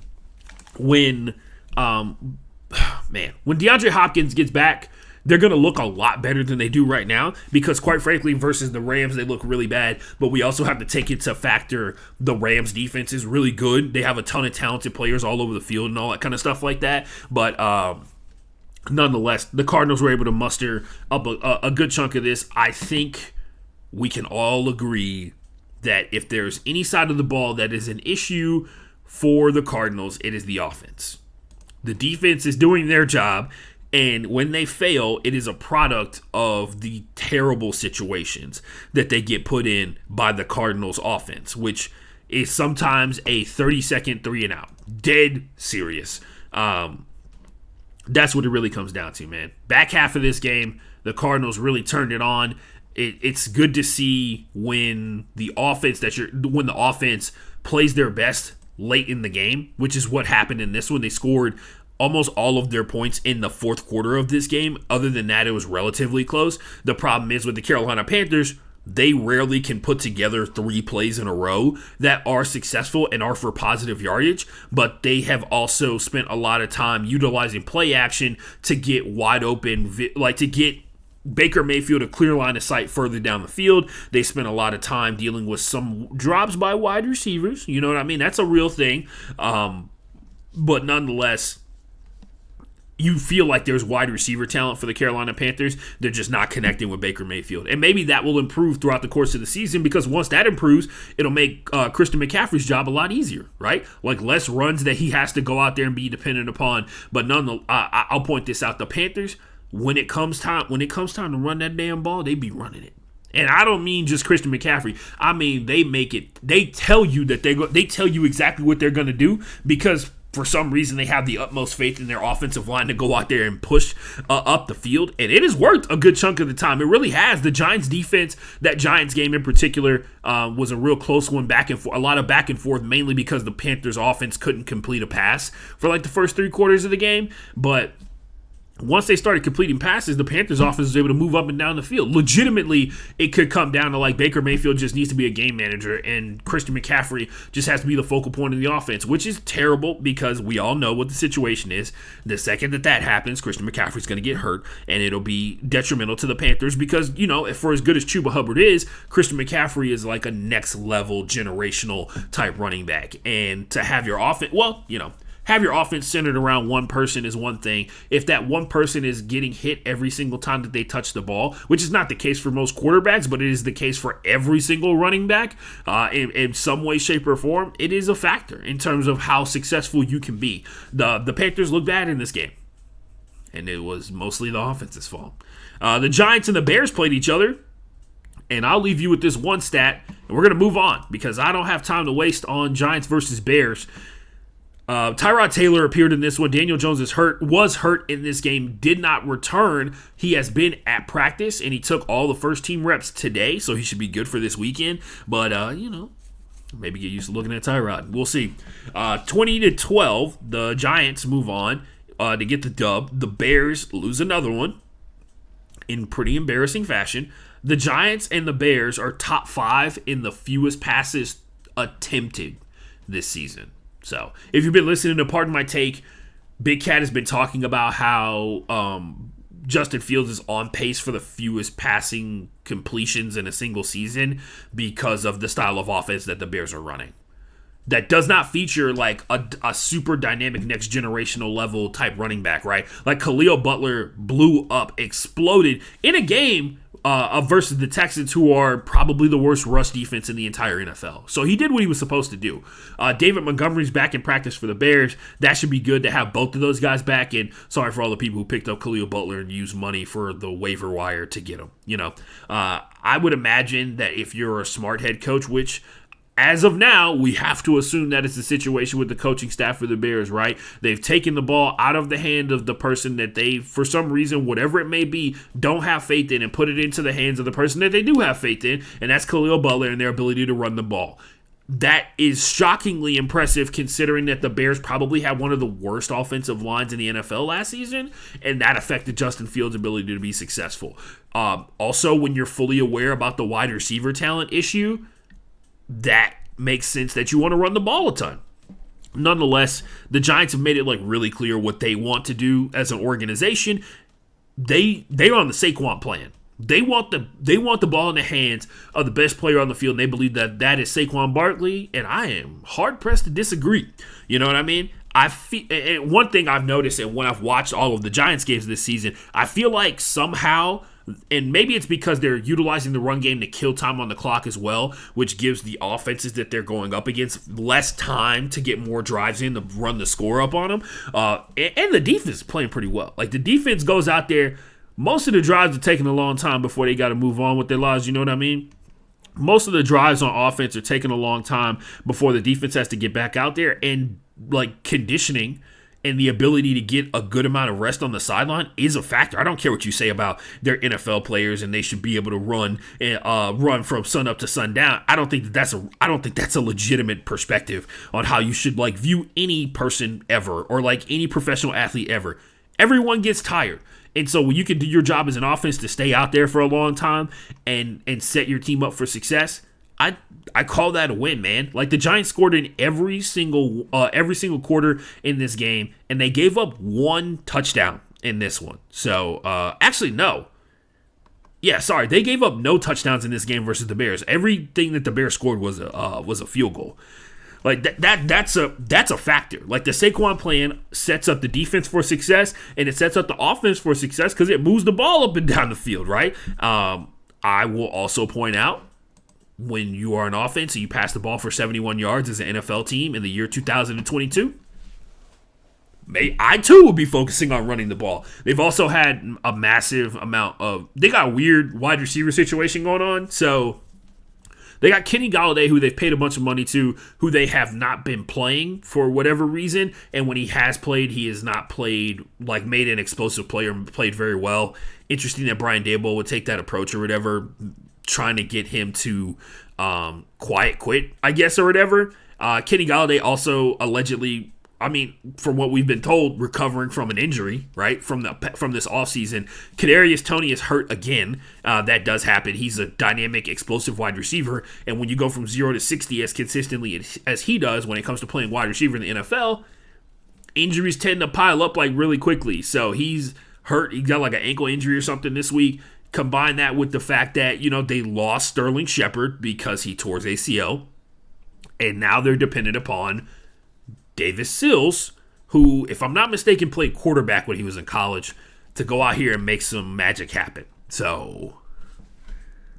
when DeAndre Hopkins gets back, they're going to look a lot better than they do right now, because quite frankly, versus the Rams, they look really bad. But we also have to take into factor the Rams defense is really good. They have a ton of talented players all over the field and all that kind of stuff like that. But nonetheless, the Cardinals were able to muster up a good chunk of this. I think we can all agree that if there's any side of the ball that is an issue for the Cardinals, it is the offense. The defense is doing their job, and when they fail, it is a product of the terrible situations that they get put in by the Cardinals offense, which is sometimes a 30-second 3-and-out. Dead serious. That's what it really comes down to, man. Back half of this game, the Cardinals really turned it on. It's good to see when the offense plays their best late in the game, which is what happened in this one. They scored almost all of their points in the fourth quarter of this game. Other than that, it was relatively close. The problem is with the Carolina Panthers, they rarely can put together 3 plays in a row that are successful and are for positive yardage, but they have also spent a lot of time utilizing play action to get wide open, like to get Baker Mayfield a clear line of sight further down the field. They spent a lot of time dealing with some drops by wide receivers. You know what I mean? That's a real thing. But nonetheless, you feel like there's wide receiver talent for the Carolina Panthers. They're just not connecting with Baker Mayfield. And maybe that will improve throughout the course of the season, because once that improves, it'll make Christian McCaffrey's job a lot easier, right? Like less runs that he has to go out there and be dependent upon. But nonetheless, I'll point this out. The Panthers, when it comes time to run that damn ball, they be running it. And I don't mean just Christian McCaffrey. I mean, they tell you that they tell you exactly what they're going to do, because for some reason, they have the utmost faith in their offensive line to go out there and push up the field. And it has worked a good chunk of the time. It really has. The Giants defense, that Giants game in particular, was a real close one, back and forth, a lot of back and forth, mainly because the Panthers offense couldn't complete a pass for like the first 3 quarters of the game. But once they started completing passes, the Panthers offense was able to move up and down the field. Legitimately, it could come down to like Baker Mayfield just needs to be a game manager and Christian McCaffrey just has to be the focal point of the offense, which is terrible because we all know what the situation is. The second that happens, Christian McCaffrey's going to get hurt, and it'll be detrimental to the Panthers because, you know, for as good as Chuba Hubbard is, Christian McCaffrey is like a next level generational type running back. And to have your offense, well, you know, have your offense centered around one person is one thing. If that one person is getting hit every single time that they touch the ball, which is not the case for most quarterbacks, but it is the case for every single running back in some way, shape, or form, it is a factor in terms of how successful you can be. The Panthers looked bad in this game, and it was mostly the offense's fault. The Giants and the Bears played each other, and I'll leave you with this one stat, and we're going to move on because I don't have time to waste on Giants versus Bears. Tyrod Taylor appeared in this one. Daniel Jones was hurt in this game, did not return. He has been at practice, and he took all the first-team reps today, so he should be good for this weekend. But, maybe get used to looking at Tyrod. We'll see. 20-12, the Giants move on to get the dub. The Bears lose another one in pretty embarrassing fashion. The Giants and the Bears are top 5 in the fewest passes attempted this season. So, if you've been listening to Pardon My Take, Big Cat has been talking about how Justin Fields is on pace for the fewest passing completions in a single season because of the style of offense that the Bears are running. That does not feature like a super dynamic next generational level type running back, right? Like Khalil Butler blew up, exploded in a game versus the Texans, who are probably the worst rush defense in the entire NFL. So he did what he was supposed to do. David Montgomery's back in practice for the Bears. That should be good to have both of those guys back. And sorry for all the people who picked up Khalil Butler and used money for the waiver wire to get him. I would imagine that if you're a smart head coach, which as of now, we have to assume that it's the situation with the coaching staff for the Bears, right? They've taken the ball out of the hand of the person that they, for some reason, whatever it may be, don't have faith in, and put it into the hands of the person that they do have faith in, and that's Khalil Butler and their ability to run the ball. That is shockingly impressive considering that the Bears probably had one of the worst offensive lines in the NFL last season, and that affected Justin Fields' ability to be successful. Also, when you're fully aware about the wide receiver talent issue, that makes sense that you want to run the ball a ton. Nonetheless, the Giants have made it really clear what they want to do as an organization. They're on the Saquon plan. They want the ball in the hands of the best player on the field, and they believe that is Saquon Barkley, and I am hard pressed to disagree. You know what I mean? And one thing I've noticed, and when I've watched all of the Giants games this season, I feel like somehow, and maybe it's because they're utilizing the run game to kill time on the clock as well, which gives the offenses that they're going up against less time to get more drives in to run the score up on them. And the defense is playing pretty well. Like, the defense goes out there. Most of the drives are taking a long time before they got to move on with their lives. You know what I mean? Most of the drives on offense are taking a long time before the defense has to get back out there. And, conditioning and the ability to get a good amount of rest on the sideline is a factor. I don't care what you say about their NFL players and they should be able to run from sun up to sundown. I don't think that's a legitimate perspective on how you should view any person ever, or any professional athlete ever. Everyone gets tired. And so when you can do your job as an offense to stay out there for a long time and set your team up for success, I call that a win, man. The Giants scored in every single quarter in this game, and they gave up one touchdown in this one. So, actually, no. Yeah, sorry. They gave up no touchdowns in this game versus the Bears. Everything that the Bears scored was a field goal. That's a factor. The Saquon plan sets up the defense for success, and it sets up the offense for success because it moves the ball up and down the field, right? I will also point out, when you are an offense and you pass the ball for 71 yards as an NFL team in the year 2022, I too will be focusing on running the ball. They've also had a massive amount they got a weird wide receiver situation going on. So they got Kenny Golladay, who they've paid a bunch of money to, who they have not been playing for whatever reason. And when he has played, he has not played, made an explosive play or played very well. Interesting that Brian Daboll would take that approach or whatever, trying to get him to quiet quit, I guess, or whatever. Kenny Golladay also allegedly, from what we've been told, recovering from an injury, right, from this offseason. Kadarius Toney is hurt again. That does happen. He's a dynamic, explosive wide receiver, and when you go from 0 to 60 as consistently as he does when it comes to playing wide receiver in the NFL, injuries tend to pile up really quickly. So he's hurt. He got an ankle injury or something this week. Combine that with the fact that, they lost Sterling Shepard because he tore his ACL, and now they're dependent upon Davis Sills who, if I'm not mistaken, played quarterback when he was in college, to go out here and make some magic happen. So,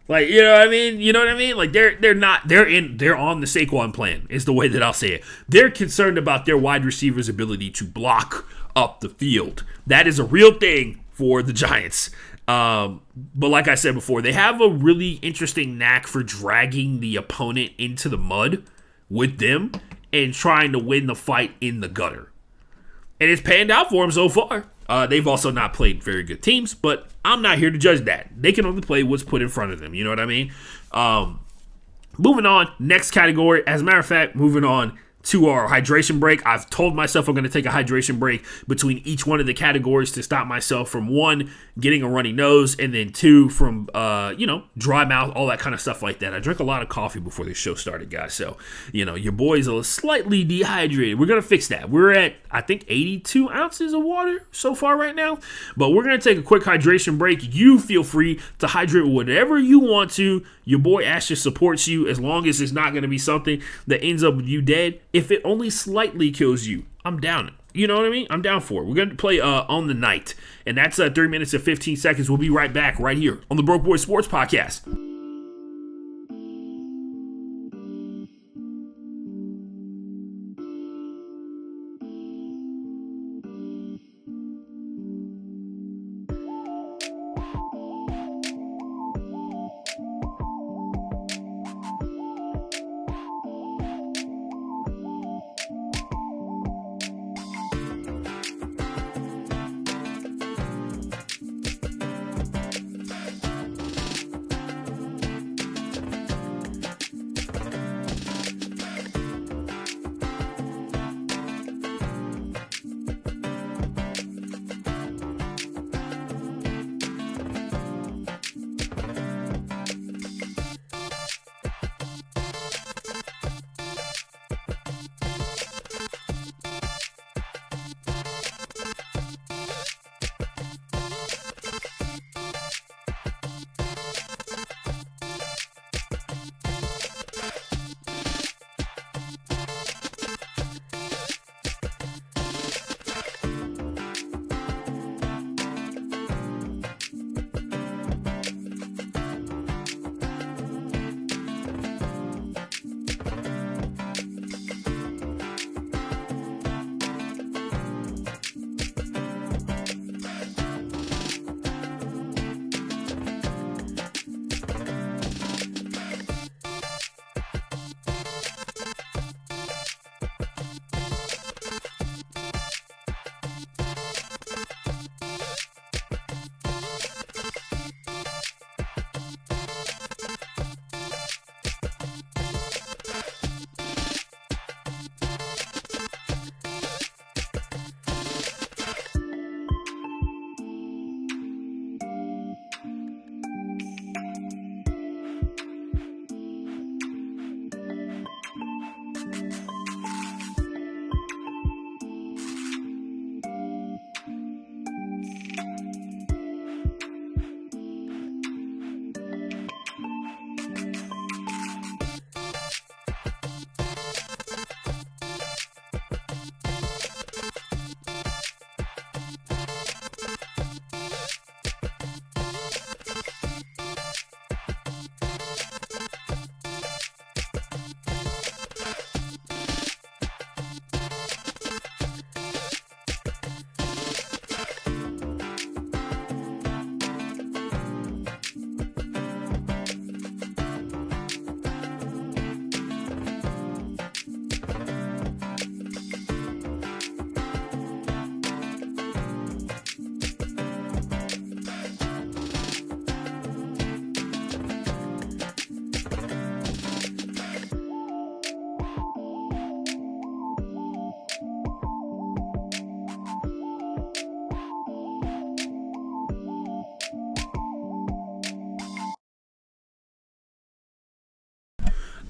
like, you know what I mean? You know what I mean? Like, they're on the Saquon plan, is the way that I'll say it. They're concerned about their wide receivers' ability to block up the field. That is a real thing for the Giants. But like I said before, they have a really interesting knack for dragging the opponent into the mud with them and trying to win the fight in the gutter. And it's panned out for them so far. They've also not played very good teams, but I'm not here to judge that. They can only play what's put in front of them. You know what I mean? Moving on, next category. As a matter of fact, moving on to our hydration break. I've told myself I'm going to take a hydration break between each one of the categories to stop myself from, one, getting a runny nose, and then two, from, dry mouth, all that kind of stuff like that. I drank a lot of coffee before this show started, guys. So, your boy's a slightly dehydrated. We're going to fix that. We're at, I think, 82 ounces of water so far right now. But we're going to take a quick hydration break. You feel free to hydrate whatever you want to. Your boy Ashton supports you as long as it's not going to be something that ends up with you dead. If it only slightly kills you, I'm down. You know what I mean? I'm down for it. We're going to play On the Night. And that's 3 minutes and 15 seconds. We'll be right back right here on the Broke Boy Sports Podcast.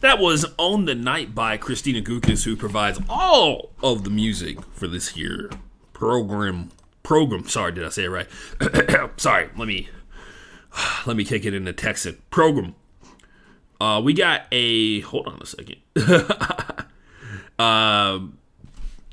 That was On the Night by Christina Gukas, who provides all of the music for this here program. Sorry, did I say it right? Sorry, let me kick it into Texan. Program. We got hold on a second.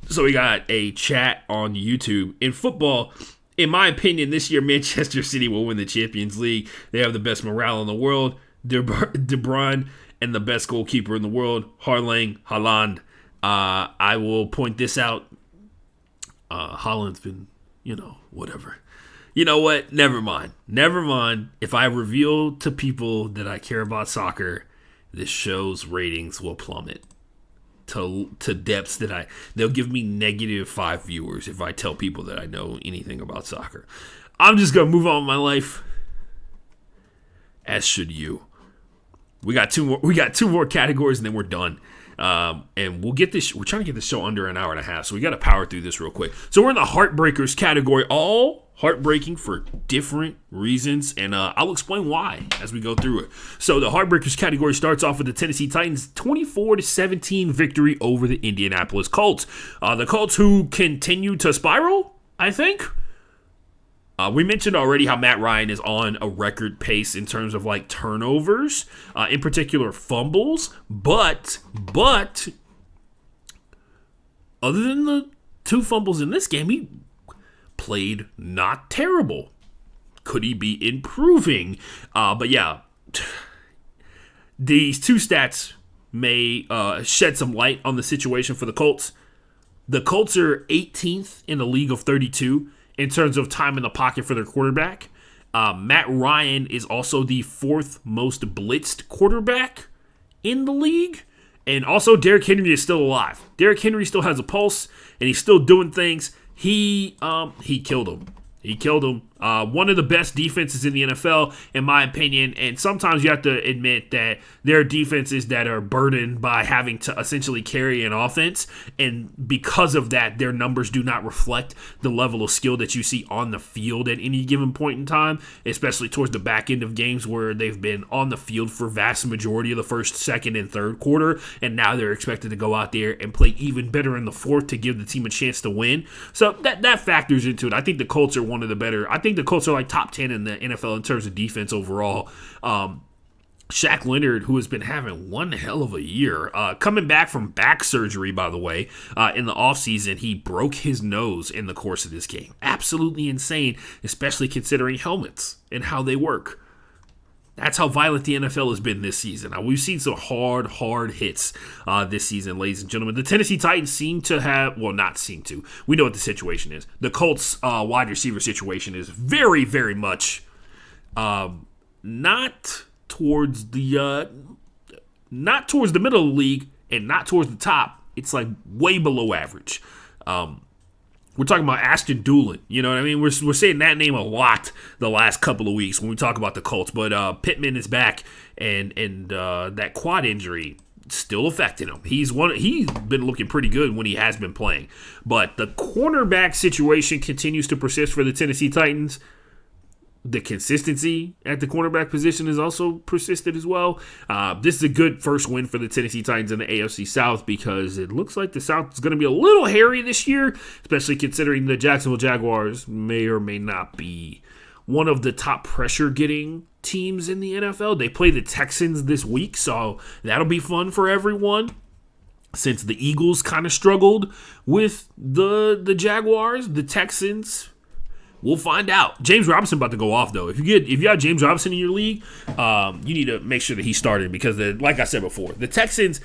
So we got a chat on YouTube. In football, in my opinion, this year Manchester City will win the Champions League. They have the best morale in the world. De Bruyne and the best goalkeeper in the world, Erling Haaland. I will point this out. Haaland's been, whatever. You know what? Never mind. If I reveal to people that I care about soccer, this show's ratings will plummet to depths that they'll give me -5 viewers if I tell people that I know anything about soccer. I'm just gonna move on with my life, as should you. We got two more categories and then we're done. And we're trying to get this show under an hour and a half, so we got to power through this real quick. So we're in the Heartbreakers category, all heartbreaking for different reasons, and I'll explain why as we go through it. So the Heartbreakers category starts off with the Tennessee Titans' 24-17 victory over the Indianapolis Colts. The Colts, who continue to spiral, I think. We mentioned already how Matt Ryan is on a record pace in terms of turnovers, in particular fumbles, but other than the 2 fumbles in this game, he played not terrible. Could he be improving? But yeah, these 2 stats may shed some light on the situation for the Colts. The Colts are 18th in the league of 32 in terms of time in the pocket for their quarterback. Matt Ryan is also the 4th most blitzed quarterback in the league. And also, Derrick Henry is still alive. Derrick Henry still has a pulse, and he's still doing things. He killed him. One of the best defenses in the NFL, in my opinion. And sometimes you have to admit that there are defenses that are burdened by having to essentially carry an offense. And because of that, their numbers do not reflect the level of skill that you see on the field at any given point in time, especially towards the back end of games where they've been on the field for vast majority of the first, second, and third quarter. And now they're expected to go out there and play even better in the fourth to give the team a chance to win. So that factors into it. I think the Colts are one of the better. I think the Colts are top 10 in the NFL in terms of defense overall. Shaq Leonard, who has been having one hell of a year, coming back from back surgery, by the way, in the offseason, he broke his nose in the course of this game. Absolutely insane, especially considering helmets and how they work. That's how violent the NFL has been this season. We've seen some hard hits this season, ladies and gentlemen. The Tennessee Titans seem to have, well, not seem to. We know what the situation is. The Colts wide receiver situation is very, very much not towards the middle of the league and not towards the top. It's way below average. We're talking about Ashton Doolin. You know what I mean? We're saying that name a lot the last couple of weeks when we talk about the Colts. But Pittman is back, and that quad injury still affecting him. He's been looking pretty good when he has been playing. But the cornerback situation continues to persist for the Tennessee Titans. The consistency at the cornerback position has also persisted as well. This is a good first win for the Tennessee Titans in the AFC South because it looks like the South is going to be a little hairy this year, especially considering the Jacksonville Jaguars may or may not be one of the top pressure-getting teams in the NFL. They play the Texans this week, so that'll be fun for everyone. Since the Eagles kind of struggled with the Jaguars, the Texans, we'll find out. James Robinson about to go off, though. If you have James Robinson in your league, you need to make sure that he's starting because, like I said before, the Texans,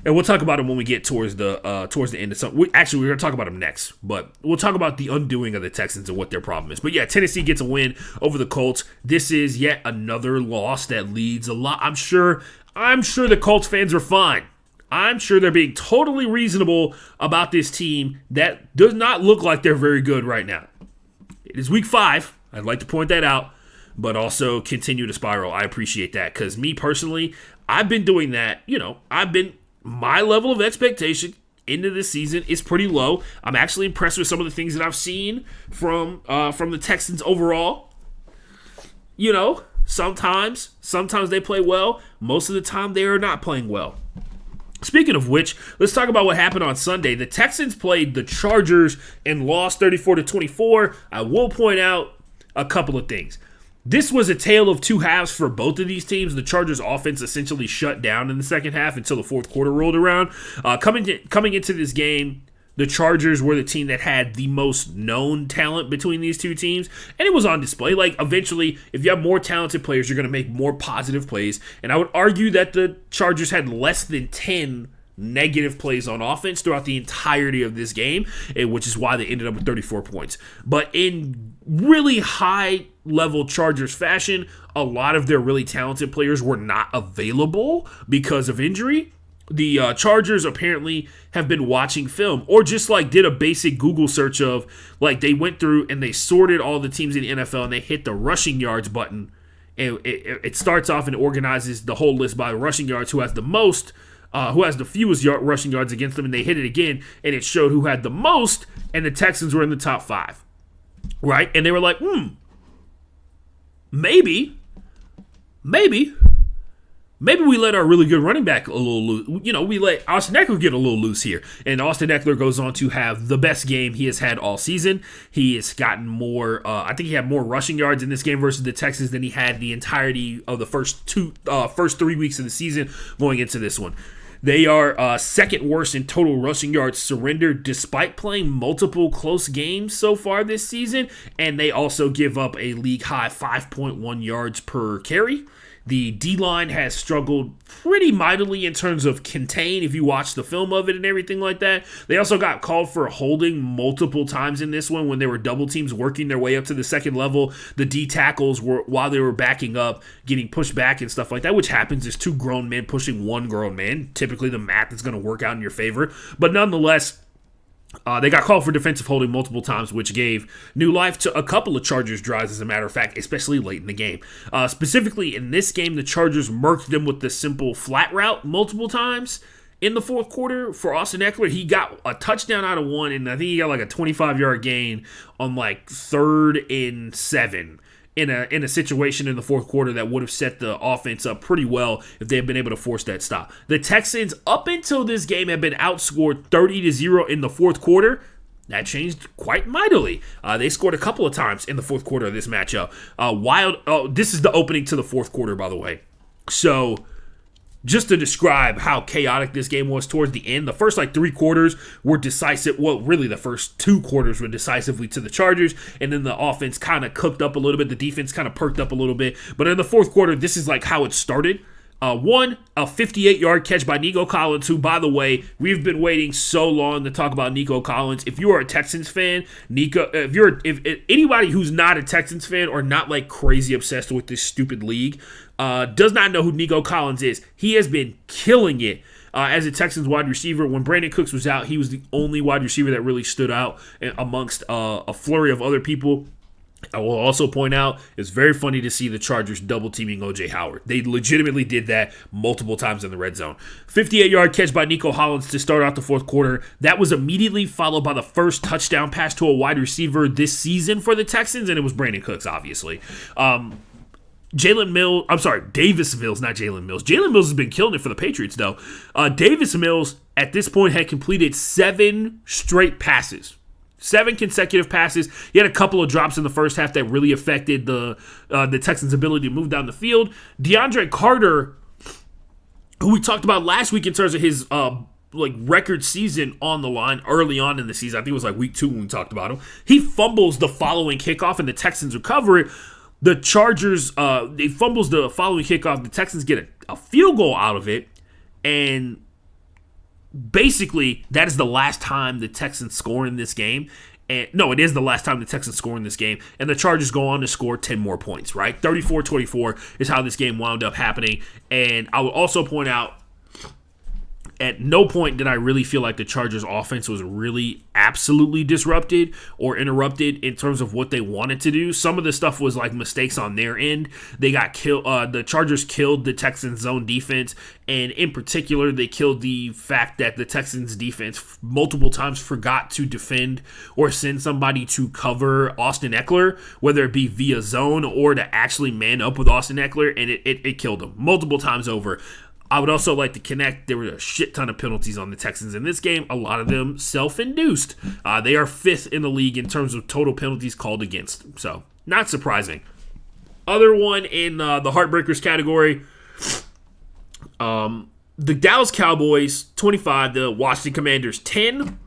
and we'll talk about him when we get towards the end of something. We're going to talk about him next, but we'll talk about the undoing of the Texans and what their problem is. But yeah, Tennessee gets a win over the Colts. This is yet another loss that leads a lot. I'm sure the Colts fans are fine. I'm sure they're being totally reasonable about this team that does not look like they're very good right now. It is week 5. I'd like to point that out, but also continue to spiral. I appreciate that because me personally, I've been doing that. My level of expectation into this season is pretty low. I'm actually impressed with some of the things that I've seen from the Texans overall. Sometimes they play well. Most of the time they are not playing well. Speaking of which, let's talk about what happened on Sunday. The Texans played the Chargers and lost 34-24. I will point out a couple of things. This was a tale of two halves for both of these teams. The Chargers offense essentially shut down in the second half until the fourth quarter rolled around. Coming into this game, the Chargers were the team that had the most known talent between these two teams, and it was on display. Like, eventually, if you have more talented players, you're going to make more positive plays, and I would argue that the Chargers had less than 10 negative plays on offense throughout the entirety of this game, which is why they ended up with 34 points. But in really high-level Chargers fashion, a lot of their really talented players were not available because of injury. The Chargers apparently have been watching film, or just like did a basic Google search of, like, they went through and they sorted all the teams in the NFL and they hit the rushing yards button, and it starts off and organizes the whole list by rushing yards, who has the most, who has the fewest rushing yards against them, and they hit it again, and it showed who had the most, and the Texans were in the top 5, right? And they were like, maybe we let our really good running back a little loose. You know, we let Austin Eckler get a little loose here. And Austin Eckler goes on to have the best game he has had all season. He has gotten more, I think he had more rushing yards in this game versus the Texans than he had the entirety of the first 3 weeks of the season going into this one. They are second worst in total rushing yards surrendered despite playing multiple close games so far this season. And they also give up a league-high 5.1 yards per carry. The D-line has struggled pretty mightily in terms of contain, if you watch the film of it and everything like that. They also got called for holding multiple times in this one when there were double teams working their way up to the second level. The D tackles were, while they were backing up, getting pushed back and stuff like that, which happens is two grown men pushing one grown man. Typically the math is going to work out in your favor. But nonetheless, they got called for defensive holding multiple times, which gave new life to a couple of Chargers drives, as a matter of fact, especially late in the game. Specifically, in this game, the Chargers murked them with the simple flat route multiple times. In the fourth quarter, for Austin Eckler, he got a touchdown out of one, and I think he got like a 25-yard gain on like 3rd and 7. In a situation in the fourth quarter that would have set the offense up pretty well if they had been able to force that stop. The Texans, up until this game, have been outscored 30-0 in the fourth quarter. That changed quite mightily. They scored a couple of times in the fourth quarter of this matchup. This is the opening to the fourth quarter, by the way. So, just to describe how chaotic this game was towards the end, the first 3 quarters were decisive. Well, really the first 2 quarters were decisively to the Chargers, and then the offense kind of cooked up a little bit. The defense kind of perked up a little bit. But in the fourth quarter, this is how it started. A 58-yard catch by Nico Collins, who, by the way, we've been waiting so long to talk about Nico Collins. If you are a Texans fan, if anybody who's not a Texans fan or not crazy obsessed with this stupid league, does not know who Nico Collins is, he has been killing it as a Texans wide receiver. When Brandon Cooks was out, he was the only wide receiver that really stood out amongst a flurry of other people. I will also point out, it's very funny to see the Chargers double-teaming O.J. Howard. They legitimately did that multiple times in the red zone. 58-yard catch by Nico Collins to start out the fourth quarter. That was immediately followed by the first touchdown pass to a wide receiver this season for the Texans, and it was Brandon Cooks, obviously. Davis Mills, not Jalen Mills. Jalen Mills has been killing it for the Patriots, though. Davis Mills, at this point, had completed 7 straight passes. 7 consecutive passes. He had a couple of drops in the first half that really affected the Texans' ability to move down the field. DeAndre Carter, who we talked about last week in terms of his record season on the line early on in the season. I think it was week 2 when we talked about him. He fumbles the following kickoff, and the Texans recover it. The Chargers, he fumbles the following kickoff. The Texans get a field goal out of it, and basically, that is the last time the Texans score in this game. No, it is the last time the Texans score in this game. And the Chargers go on to score 10 more points, right? 34-24 is how this game wound up happening. And I would also point out, at no point did I really feel like the Chargers offense was really absolutely disrupted or interrupted in terms of what they wanted to do. Some of the stuff was mistakes on their end. They got killed. The Chargers killed the Texans zone defense. And in particular, they killed the fact that the Texans defense multiple times forgot to defend or send somebody to cover Austin Eckler, whether it be via zone or to actually man up with Austin Eckler. And it killed them multiple times over. I would also like to connect, there were a shit ton of penalties on the Texans in this game, a lot of them self-induced. They are 5th in the league in terms of total penalties called against, so not surprising. Other one in the Heartbreakers category, the Dallas Cowboys 25, the Washington Commanders 10.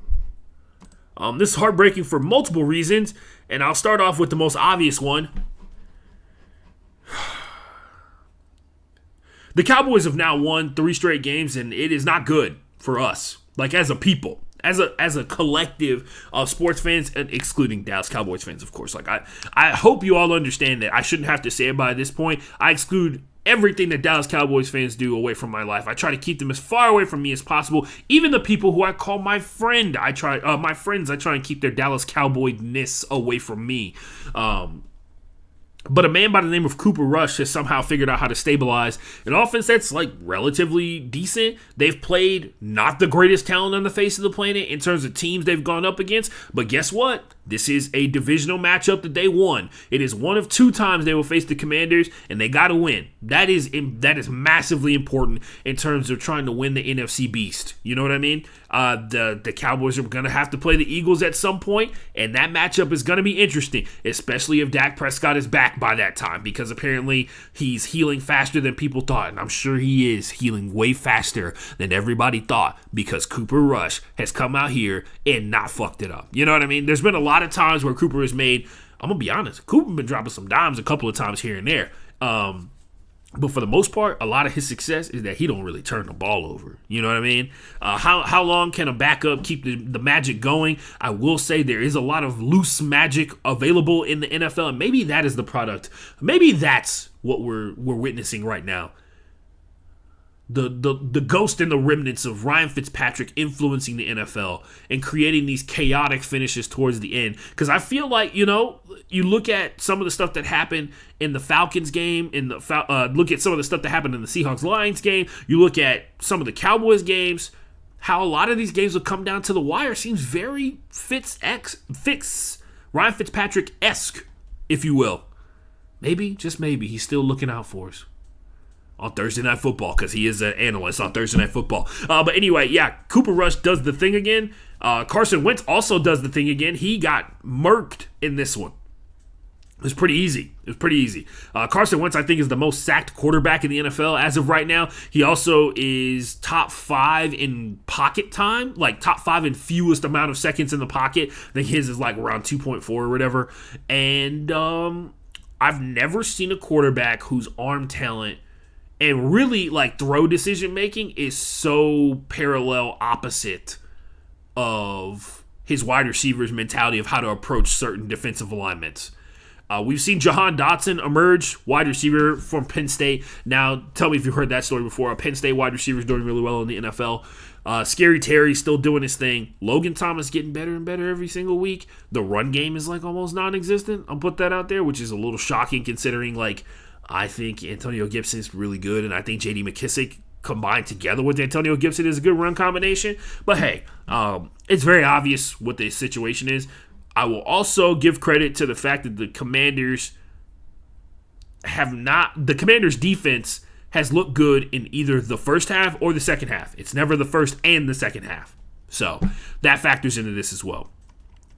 This is heartbreaking for multiple reasons, and I'll start off with the most obvious one. The Cowboys have now won 3 straight games, and it is not good for us, like as a people, as a collective of sports fans, and excluding Dallas Cowboys fans, of course. Like I hope you all understand that I shouldn't have to say it by this point. I exclude everything that Dallas Cowboys fans do away from my life. I try to keep them as far away from me as possible. Even the people who I call my friend, I try and keep their Dallas Cowboy-ness away from me. But a man by the name of Cooper Rush has somehow figured out how to stabilize an offense that's like relatively decent. They've played not the greatest talent on the face of the planet in terms of teams they've gone up against. But guess what? This is a divisional matchup that they won. It is one of 2 times they will face the Commanders, and they got to win. That is massively important in terms of trying to win the NFC Beast. You know what I mean? The Cowboys are going to have to play the Eagles at some point, and that matchup is going to be interesting, especially if Dak Prescott is back by that time, because apparently he's healing faster than people thought, and I'm sure he is healing way faster than everybody thought, because Cooper Rush has come out here and not fucked it up. You know what I mean? There's been a lot of times where Cooper has made, I'm going to be honest, Cooper been dropping some dimes a couple of times here and there. But for the most part, a lot of his success is that he don't really turn the ball over. You know what I mean? How long can a backup keep the magic going? I will say there is a lot of loose magic available in the NFL, and maybe that is the product. Maybe that's what we're witnessing right now. The ghost and the remnants of Ryan Fitzpatrick influencing the NFL and creating these chaotic finishes towards the end. Because I feel like, you look at some of the stuff that happened in the Falcons game, look at some of the stuff that happened in the Seahawks-Lions game, you look at some of the Cowboys games, how a lot of these games will come down to the wire seems very Ryan Fitzpatrick-esque, if you will. Maybe, just maybe, he's still looking out for us on Thursday Night Football, because he is an analyst on Thursday Night Football. But anyway, yeah, Cooper Rush does the thing again. Carson Wentz also does the thing again. He got murked in this one. It was pretty easy. Carson Wentz, I think, is the most sacked quarterback in the NFL as of right now. He also is top 5 in pocket time, like top 5 in fewest amount of seconds in the pocket. I think his is like around 2.4 or whatever. And I've never seen a quarterback whose arm talent and really, like, throw decision-making is so parallel opposite of his wide receiver's mentality of how to approach certain defensive alignments. We've seen Jahan Dotson emerge, wide receiver from Penn State. Now, tell me if you've heard that story before. A Penn State wide receiver is doing really well in the NFL. Scary Terry still doing his thing. Logan Thomas getting better and better every single week. The run game is, like, almost non-existent. I'll put that out there, which is a little shocking considering, like, I think Antonio Gibson is really good, and I think J.D. McKissick combined together with Antonio Gibson is a good run combination. But hey, it's very obvious what the situation is. I will also give credit to the fact that the Commanders defense has looked good in either the first half or the second half. It's never the first and the second half. So that factors into this as well.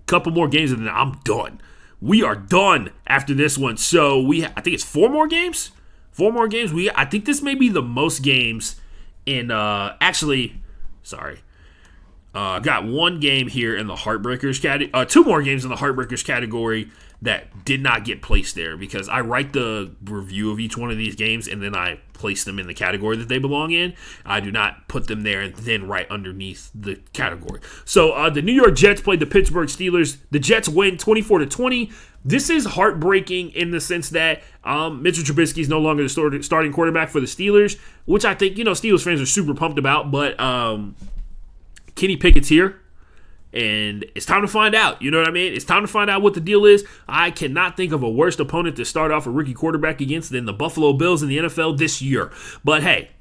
Couple more games and then I'm done. We are done after this one. So I think it's 4 more games. 4 more games. I think this may be the most games in got 1 game here in the Heartbreakers category. 2 more games in the Heartbreakers category that did not get placed there because I write the review of each one of these games and then I place them in the category that they belong in. I do not put them there and then right underneath the category. So the New York Jets played the Pittsburgh Steelers. The Jets win 24-20. This is heartbreaking in the sense that Mitchell Trubisky is no longer the starting quarterback for the Steelers, which I think, Steelers fans are super pumped about, but Kenny Pickett's here. And it's time to find out. You know what I mean? It's time to find out what the deal is. I cannot think of a worse opponent to start off a rookie quarterback against than the Buffalo Bills in the NFL this year. But hey,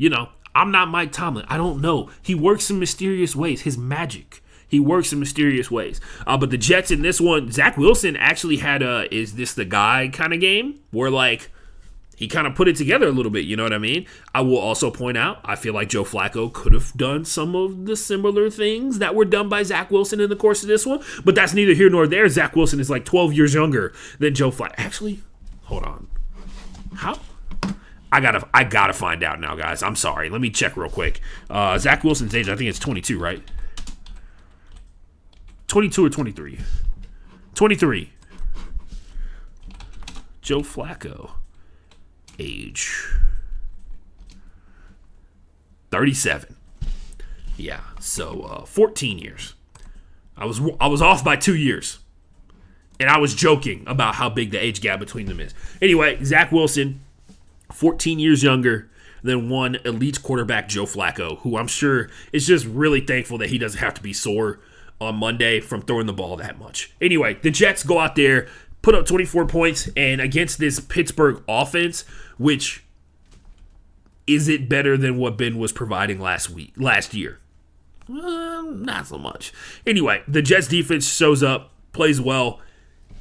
I'm not Mike Tomlin. I don't know. He works in mysterious ways. His magic. He works in mysterious ways. But the Jets in this one, Zach Wilson actually had a is this the guy kind of game where like he kind of put it together a little bit, you know what I mean? I will also point out, I feel like Joe Flacco could have done some of the similar things that were done by Zach Wilson in the course of this one, but that's neither here nor there. Zach Wilson is like 12 years younger than Joe Flacco. Actually, hold on. How? I gotta find out now, guys. I'm sorry. Let me check real quick. Zach Wilson's age, I think it's 22, right? 22 or 23? 23. Joe Flacco. Age 37. Yeah, so 14 years. I was off by 2 years. And I was joking about how big the age gap between them is. Anyway, Zach Wilson, 14 years younger than one elite quarterback, Joe Flacco, who I'm sure is just really thankful that he doesn't have to be sore on Monday from throwing the ball that much. Anyway, the Jets go out there, put up 24 points, and against this Pittsburgh offense, which is it better than what Ben was providing last year? Not so much. Anyway, the Jets defense shows up, plays well,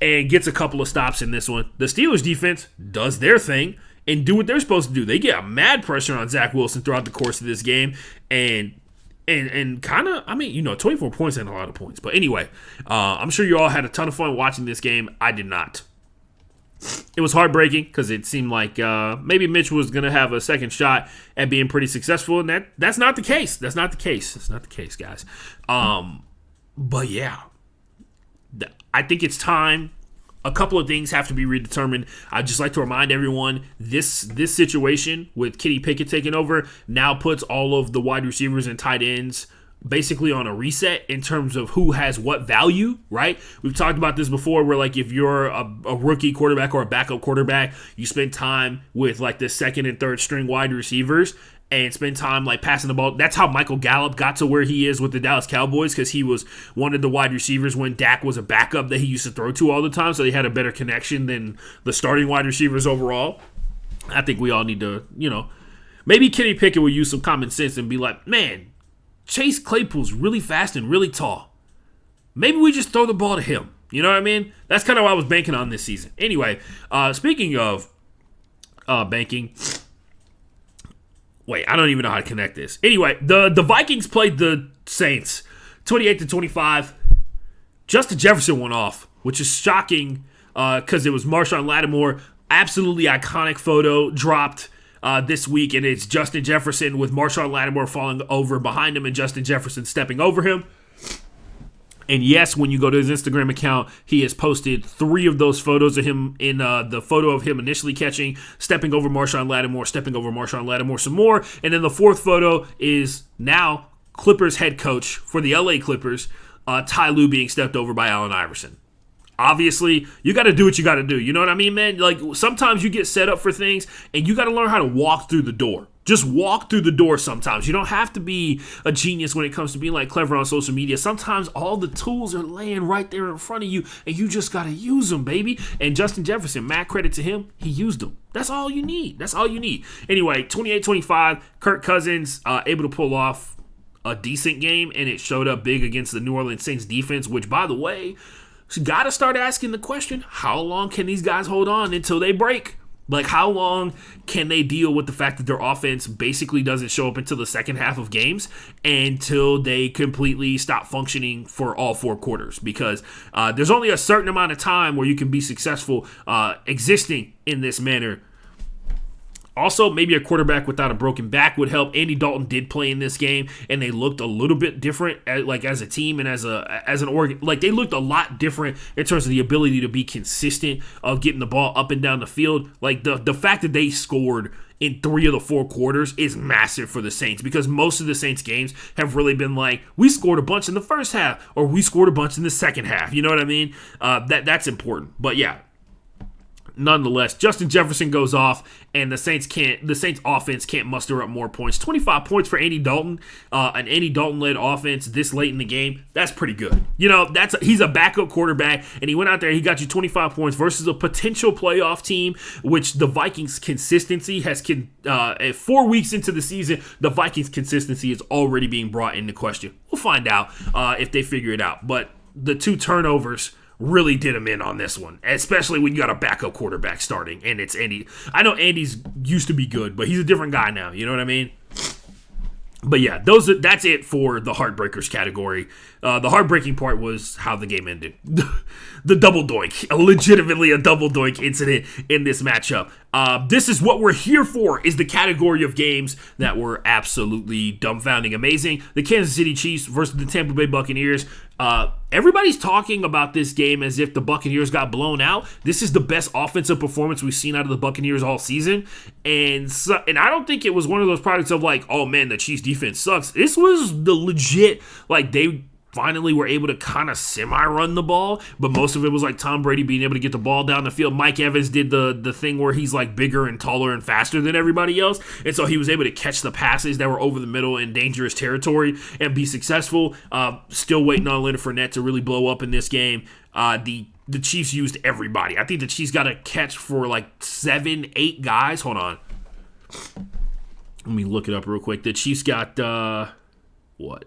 and gets a couple of stops in this one. The Steelers defense does their thing and do what they're supposed to do. They get a mad pressure on Zach Wilson throughout the course of this game, and kind of, 24 points ain't a lot of points. But anyway, I'm sure you all had a ton of fun watching this game. I did not. It was heartbreaking because it seemed like maybe Mitch was going to have a second shot at being pretty successful, and that's not the case. That's not the case. That's not the case, guys. But yeah, I think it's time. A couple of things have to be redetermined. I'd just like to remind everyone this situation with Kenny Pickett taking over now puts all of the wide receivers and tight ends basically on a reset in terms of who has what value, right? We've talked about this before where, like, if you're a rookie quarterback or a backup quarterback, you spend time with, like, the second and third string wide receivers and spend time, like, passing the ball. That's how Michael Gallup got to where he is with the Dallas Cowboys, because he was one of the wide receivers when Dak was a backup that he used to throw to all the time, so they had a better connection than the starting wide receivers overall. I think we all need to, maybe Kenny Pickett will use some common sense and be like, man, Chase Claypool's really fast and really tall. Maybe we just throw the ball to him. You know what I mean? That's kind of what I was banking on this season. Anyway, speaking of banking, wait, I don't even know how to connect this. Anyway, the Vikings played the Saints 28-25. Justin Jefferson went off, which is shocking because it was Marshawn Lattimore. Absolutely iconic photo dropped this week, and it's Justin Jefferson with Marshawn Lattimore falling over behind him and Justin Jefferson stepping over him. And yes, when you go to his Instagram account, he has posted 3 of those photos of him in the photo of him initially catching, stepping over Marshawn Lattimore some more. And then the 4th photo is now Clippers head coach for the LA Clippers, Ty Lue, being stepped over by Allen Iverson. Obviously, you got to do what you got to do. You know what I mean, man? Like, sometimes you get set up for things, and you got to learn how to walk through the door. Just walk through the door sometimes. You don't have to be a genius when it comes to being, like, clever on social media. Sometimes all the tools are laying right there in front of you, and you just got to use them, baby. And Justin Jefferson, mad credit to him, he used them. That's all you need. That's all you need. Anyway, 28-25, Kirk Cousins able to pull off a decent game, and it showed up big against the New Orleans Saints defense, which, by the way, you got to start asking the question, how long can these guys hold on until they break? Like, how long can they deal with the fact that their offense basically doesn't show up until the second half of games until they completely stop functioning for all 4 quarters? Because there's only a certain amount of time where you can be successful existing in this manner. Also, maybe a quarterback without a broken back would help. Andy Dalton did play in this game, and they looked a little bit different, like as a team and as an organ. Like, they looked a lot different in terms of the ability to be consistent of getting the ball up and down the field. Like, the fact that they scored in 3 of the 4 quarters is massive for the Saints, because most of the Saints games have really been like, we scored a bunch in the first half or we scored a bunch in the second half. You know what I mean? That's important. But yeah. Nonetheless, Justin Jefferson goes off, and the Saints offense can't muster up more points. 25 points for Andy Dalton, an Andy Dalton-led offense this late in the game. That's pretty good. He's a backup quarterback, and he went out there, he got you 25 points versus a potential playoff team, which the Vikings' consistency has, 4 weeks into the season, the Vikings' consistency is already being brought into question. We'll find out if they figure it out. But the 2 turnovers really did him in on this one, especially when you got a backup quarterback starting, and it's Andy. I know Andy's used to be good, but he's a different guy now, you know what I mean? But yeah, that's it for the Heartbreakers category. The heartbreaking part was how the game ended. The double doink, legitimately a double doink incident in this matchup. This is what we're here for, is the category of games that were absolutely dumbfounding amazing. The Kansas City Chiefs versus the Tampa Bay Buccaneers. Everybody's talking about this game as if the Buccaneers got blown out. This is the best offensive performance we've seen out of the Buccaneers all season. And I don't think it was one of those products of like, oh man, the Chiefs defense sucks. This was the legit, like, they finally were able to kind of semi-run the ball, but most of it was like Tom Brady being able to get the ball down the field. Mike Evans did the thing where he's like bigger and taller and faster than everybody else, and so he was able to catch the passes that were over the middle in dangerous territory and be successful. Still waiting on Leonard Fournette to really blow up in this game. The Chiefs used everybody. I think the Chiefs got a catch for like 7-8 guys. Hold on. Let me look it up real quick. The Chiefs got, what?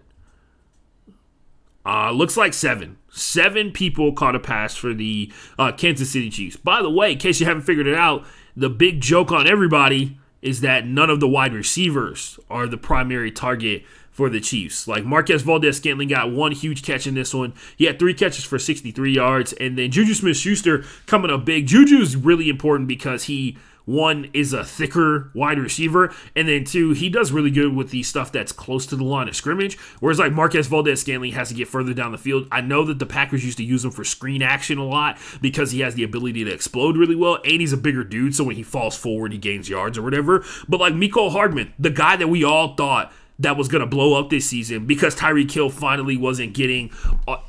Looks like 7. 7 people caught a pass for the Kansas City Chiefs. By the way, in case you haven't figured it out, the big joke on everybody is that none of the wide receivers are the primary target for the Chiefs. Like Marquez Valdes-Scantling got 1 huge catch in this one. He had 3 catches for 63 yards. And then Juju Smith-Schuster coming up big. Juju is really important because he, 1, is a thicker wide receiver, and then 2, he does really good with the stuff that's close to the line of scrimmage, whereas like Marquez Valdes-Scantling has to get further down the field. I know that the Packers used to use him for screen action a lot because he has the ability to explode really well, and he's a bigger dude, so when he falls forward, he gains yards or whatever. But like Mecole Hardman, the guy that we all thought that was going to blow up this season because Tyreek Hill finally wasn't getting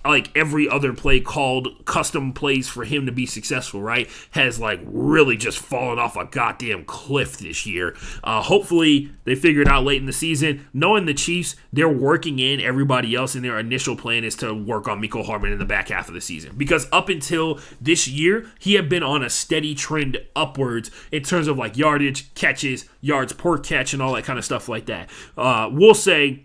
like every other play called custom plays for him to be successful, right? Has like really just fallen off a goddamn cliff this year. Hopefully they figure it out late in the season. Knowing the Chiefs, they're working in everybody else, and their initial plan is to work on Mecole Hardman in the back half of the season. Because up until this year, he had been on a steady trend upwards in terms of like yardage, catches, yards per catch, and all that kind of stuff like that. We'll say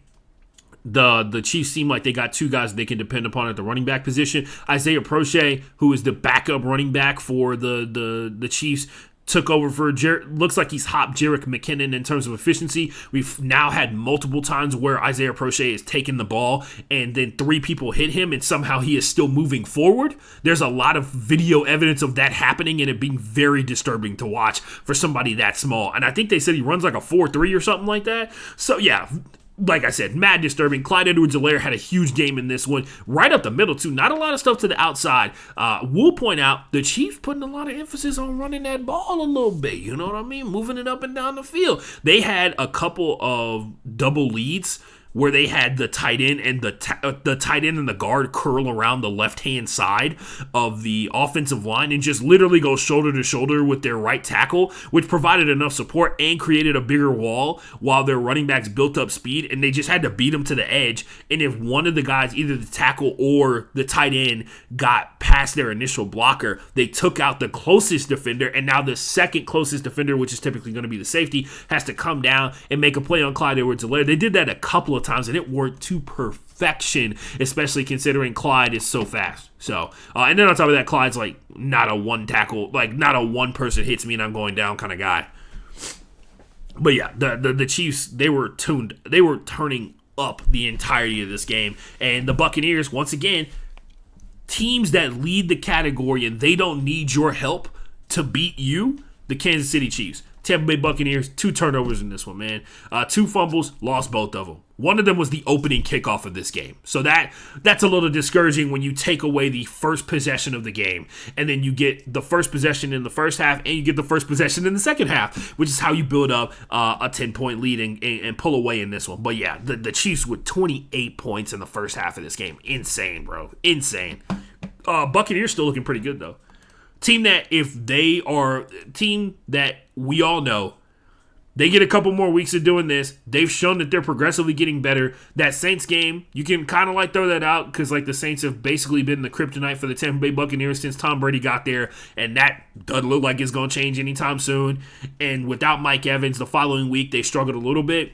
the Chiefs seem like they got 2 guys they can depend upon at the running back position. Isaiah Prochet, who is the backup running back for the Chiefs, took over for looks like he's hopped Jerick McKinnon in terms of efficiency. We've now had multiple times where Isaiah Prochet has taken the ball and then 3 people hit him and somehow he is still moving forward. There's a lot of video evidence of that happening and it being very disturbing to watch for somebody that small. And I think they said he runs like a 4.3 or something like that. So yeah, like I said, mad disturbing. Clyde Edwards-Helaire had a huge game in this one. Right up the middle, too. Not a lot of stuff to the outside. We'll point out, the Chiefs putting a lot of emphasis on running that ball a little bit. You know what I mean? Moving it up and down the field. They had a couple of double leads where they had the tight end and the tight end and the guard curl around the left-hand side of the offensive line and just literally go shoulder to shoulder with their right tackle, which provided enough support and created a bigger wall while their running backs built up speed, and they just had to beat them to the edge. And if one of the guys, either the tackle or the tight end, got past their initial blocker, they took out the closest defender, and now the second closest defender, which is typically going to be the safety, has to come down and make a play on Clyde Edwards-Helaire. They did that a couple of times, and it worked to perfection, especially considering Clyde is so fast. So, and then on top of that, Clyde's like not a one tackle, like not a one person hits me and I'm going down kind of guy. But yeah, the Chiefs, they were turning up the entirety of this game, and the Buccaneers, once again, teams that lead the category and they don't need your help to beat you, the Kansas City Chiefs. Tampa Bay Buccaneers, 2 turnovers in this one, man. 2 fumbles, lost both of them. One of them was the opening kickoff of this game. So that's a little discouraging when you take away the first possession of the game, and then you get the first possession in the first half, and you get the first possession in the second half, which is how you build up a 10-point lead and pull away in this one. But yeah, the Chiefs with 28 points in the first half of this game. Insane, bro. Insane. Buccaneers still looking pretty good, though. Team that we all know, they get a couple more weeks of doing this. They've shown that they're progressively getting better. That Saints game, you can kind of like throw that out because like the Saints have basically been the kryptonite for the Tampa Bay Buccaneers since Tom Brady got there, and that doesn't look like it's going to change anytime soon. And without Mike Evans, the following week they struggled a little bit.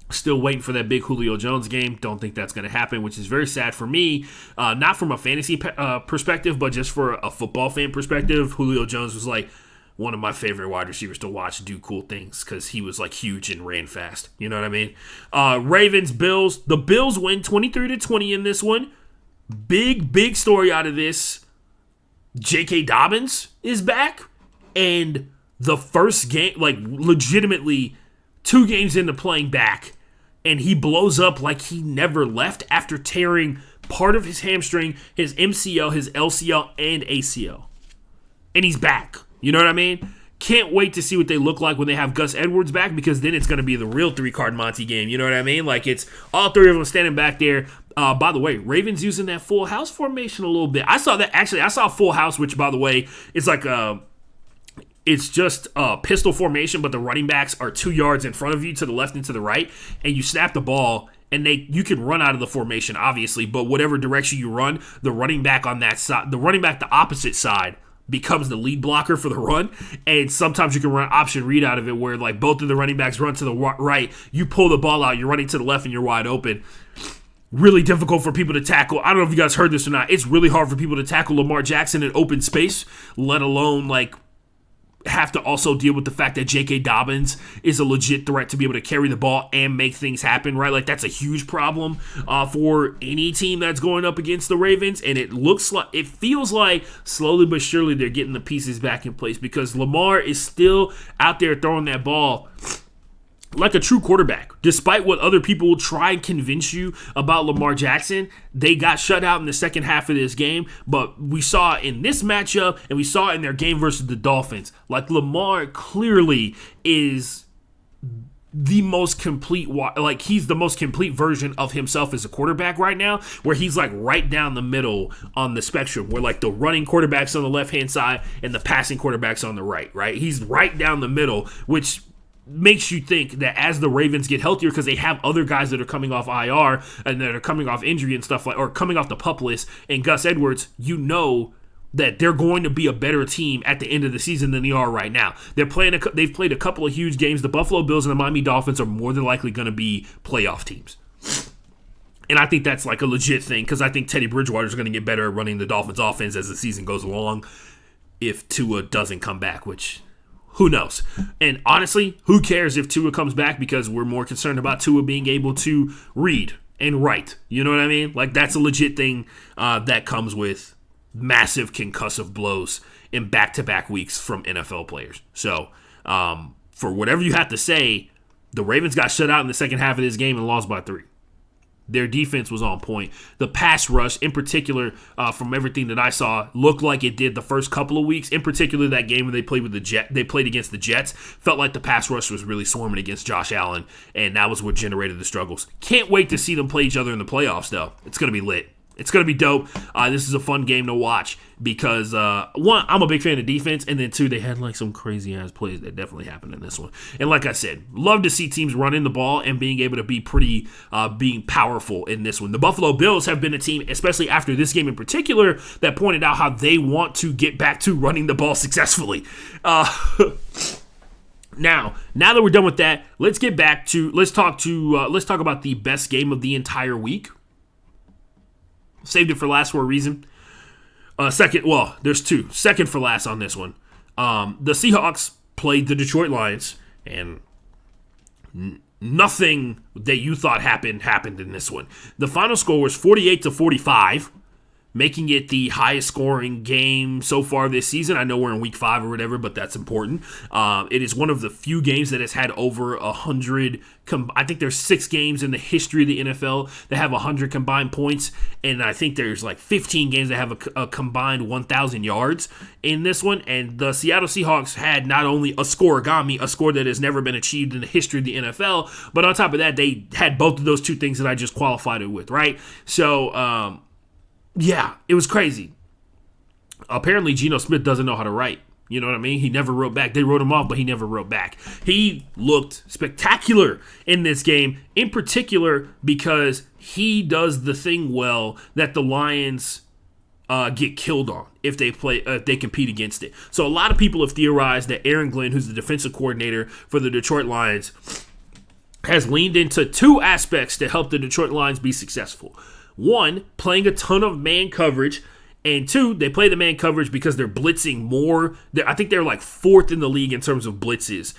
Still waiting for that big Julio Jones game. Don't think that's going to happen, which is very sad for me. Not from a fantasy perspective, but just for a football fan perspective. Julio Jones was like one of my favorite wide receivers to watch do cool things because he was like huge and ran fast. You know what I mean? Ravens, Bills. The Bills win 23-20 in this one. Big story out of this. J.K. Dobbins is back. And the first game, like legitimately 2 games into playing back, and he blows up like he never left after tearing part of his hamstring, his MCL, his LCL, and ACL. And he's back. You know what I mean? Can't wait to see what they look like when they have Gus Edwards back, because then it's going to be the real 3-card Monty game. You know what I mean? Like, it's all 3 of them standing back there. By the way, Ravens using that full house formation a little bit. I saw that. Actually, I saw full house, which, by the way, is like it's just a pistol formation, but the running backs are 2 yards in front of you to the left and to the right, and you snap the ball, and you can run out of the formation, obviously, but whatever direction you run, the running back on that side, the running back the opposite side, becomes the lead blocker for the run. And sometimes you can run option read out of it where like both of the running backs run to the right, you pull the ball out, you're running to the left, and you're wide open. Really difficult for people to tackle. I don't know if you guys heard this or not. It's really hard for people to tackle Lamar Jackson in open space, let alone like have to also deal with the fact that J.K. Dobbins is a legit threat to be able to carry the ball and make things happen, right? Like, that's a huge problem for any team that's going up against the Ravens, and it feels like slowly but surely they're getting the pieces back in place, because Lamar is still out there throwing that ball like a true quarterback. Despite what other people will try and convince you about Lamar Jackson, they got shut out in the second half of this game. But we saw in this matchup, and we saw in their game versus the Dolphins, like Lamar clearly is the most complete, like he's the most complete version of himself as a quarterback right now, where he's like right down the middle on the spectrum, where like the running quarterback's on the left-hand side and the passing quarterback's on the right? He's right down the middle, which makes you think that as the Ravens get healthier, because they have other guys that are coming off IR and that are coming off injury and stuff like, or coming off the PUP list, and Gus Edwards, you know that they're going to be a better team at the end of the season than they are right now. They've played a couple of huge games. The Buffalo Bills and the Miami Dolphins are more than likely going to be playoff teams. And I think that's like a legit thing, because I think Teddy Bridgewater is going to get better at running the Dolphins offense as the season goes along if Tua doesn't come back, which who knows? And honestly, who cares if Tua comes back, because we're more concerned about Tua being able to read and write. You know what I mean? Like, that's a legit thing that comes with massive concussive blows in back-to-back weeks from NFL players. So, for whatever you have to say, the Ravens got shut out in the second half of this game and lost by 3. Their defense was on point. The pass rush, in particular, from everything that I saw, looked like it did the first couple of weeks. In particular, that game when they played against the Jets, felt like the pass rush was really swarming against Josh Allen, and that was what generated the struggles. Can't wait to see them play each other in the playoffs, though. It's going to be lit. It's going to be dope. This is a fun game to watch because, one, I'm a big fan of defense, and then, two, they had like some crazy-ass plays that definitely happened in this one. And like I said, love to see teams running the ball and being able to be pretty being powerful in this one. The Buffalo Bills have been a team, especially after this game in particular, that pointed out how they want to get back to running the ball successfully. Now that we're done with that, let's get back to let's talk about the best game of the entire week. Saved it for last for a reason. There's 2. Second for last on this one. The Seahawks played the Detroit Lions, and nothing that you thought happened in this one. The final score was 48-45, making it the highest scoring game so far this season. I know we're in week 5 or whatever, but that's important. It is one of the few games that has had over 100. I think there's 6 games in the history of the NFL that have 100 combined points, and I think there's like 15 games that have a combined 1,000 yards in this one. And the Seattle Seahawks had not only a score that has never been achieved in the history of the NFL, but on top of that, they had both of those 2 things that I just qualified it with, right? So, yeah, it was crazy. Apparently, Geno Smith doesn't know how to write. You know what I mean? He never wrote back. They wrote him off, but he never wrote back. He looked spectacular in this game, in particular because he does the thing well that the Lions get killed on if they compete against it. So a lot of people have theorized that Aaron Glenn, who's the defensive coordinator for the Detroit Lions, has leaned into 2 aspects to help the Detroit Lions be successful. One, playing a ton of man coverage And 2, they play the man coverage because they're blitzing more. I think they're like 4th in the league in terms of blitzes,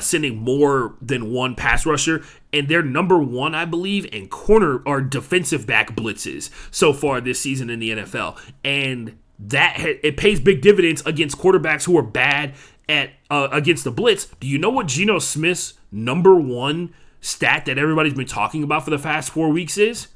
sending more than one pass rusher. And they're number 1, I believe, in corner or defensive back blitzes so far this season in the NFL. And that it pays big dividends against quarterbacks who are bad at against the blitz. Do you know what Geno Smith's number 1 stat that everybody's been talking about for the past 4 weeks is?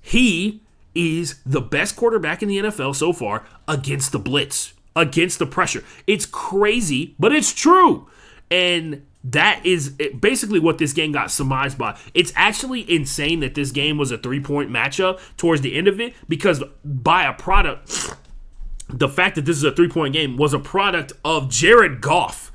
He is the best quarterback in the NFL so far against the blitz, against the pressure. It's crazy, but it's true. And that is basically what this game got surmised by. It's actually insane that this game was a 3-point matchup towards the end of it, because by a product, the fact that this is a 3-point game was a product of Jared Goff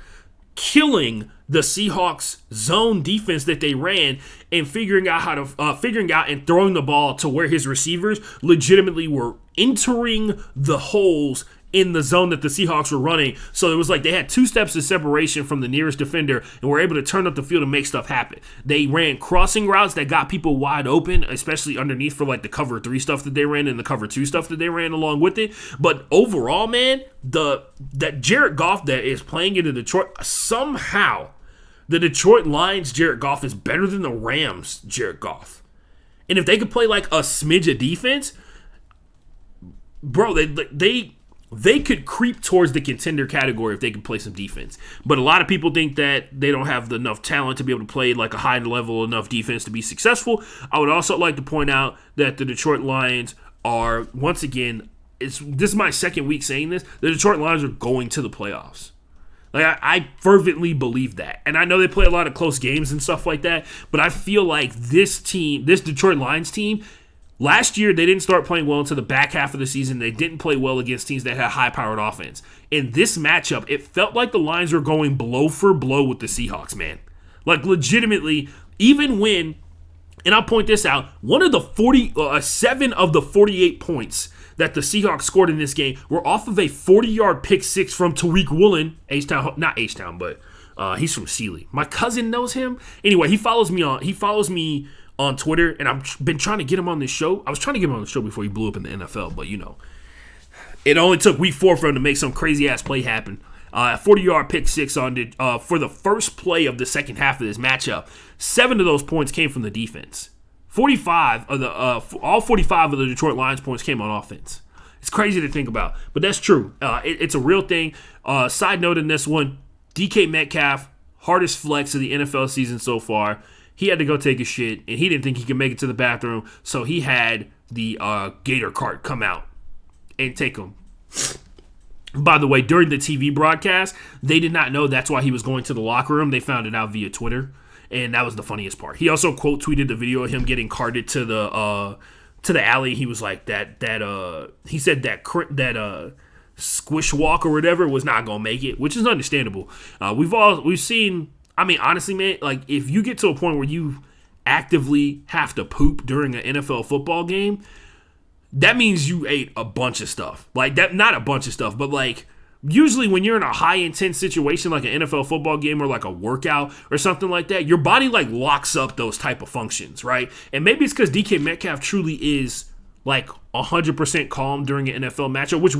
killing the Seahawks zone defense that they ran and figuring out and throwing the ball to where his receivers legitimately were entering the holes in the zone that the Seahawks were running. So it was like they had 2 steps of separation from the nearest defender and were able to turn up the field and make stuff happen. They ran crossing routes that got people wide open, especially underneath for like the cover 3 stuff that they ran and the cover 2 stuff that they ran along with it. But overall, man, that Jared Goff that is playing into Detroit, somehow the Detroit Lions Jared Goff is better than the Rams Jared Goff. And if they could play like a smidge of defense, bro, they could creep towards the contender category if they could play some defense. But a lot of people think that they don't have enough talent to be able to play like a high level enough defense to be successful. I would also like to point out that the Detroit Lions are, once again, this is my second week saying this, the Detroit Lions are going to the playoffs. Like I fervently believe that. And I know they play a lot of close games and stuff like that, but I feel like this Detroit Lions team, last year, they didn't start playing well until the back half of the season. They didn't play well against teams that had high-powered offense. In this matchup, it felt like the Lions were going blow for blow with the Seahawks, man. Like, legitimately, even when, and I'll point this out, 7 of the 48 points that the Seahawks scored in this game were off of a 40-yard pick six from Tariq Woolen, not H-Town, but he's from Sealy. My cousin knows him. Anyway, he follows me on Twitter, and I've been trying to get him on this show. I was trying to get him on the show before he blew up in the NFL, but it only took week 4 for him to make some crazy-ass play happen. 40-yard pick six for the first play of the second half of this matchup. 7 of those points came from the defense. All 45 of the Detroit Lions points came on offense. It's crazy to think about, but that's true. It's a real thing. Side note in this one, DK Metcalf, hardest flex of the NFL season so far. He had to go take a shit, and he didn't think he could make it to the bathroom, so he had the Gator cart come out and take him. By the way, during the TV broadcast, they did not know that's why he was going to the locker room. They found it out via Twitter, and that was the funniest part. He also quote tweeted the video of him getting carted to the alley. He was like he said that squish walk or whatever was not gonna make it, which is understandable. We've seen. I mean, honestly, man, like if you get to a point where you actively have to poop during an NFL football game, that means you ate a bunch of stuff. Like that, not a bunch of stuff, but like usually when you're in a high intense situation like an NFL football game or like a workout or something like that, your body like locks up those type of functions, right? And maybe it's because DK Metcalf truly is like 100% calm during an NFL matchup, which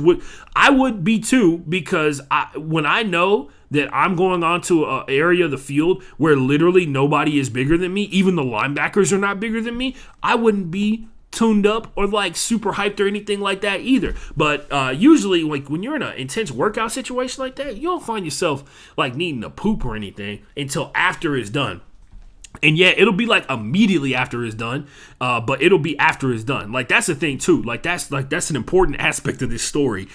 I would be too, because when I know that I'm going on to an area of the field where literally nobody is bigger than me, even the linebackers are not bigger than me, I wouldn't be tuned up or like super hyped or anything like that either. But usually like when you're in an intense workout situation like that, you don't find yourself like needing to poop or anything until after it's done. And yeah, it'll be like immediately after it's done, but it'll be after it's done. Like that's the thing too. Like that's an important aspect of this story.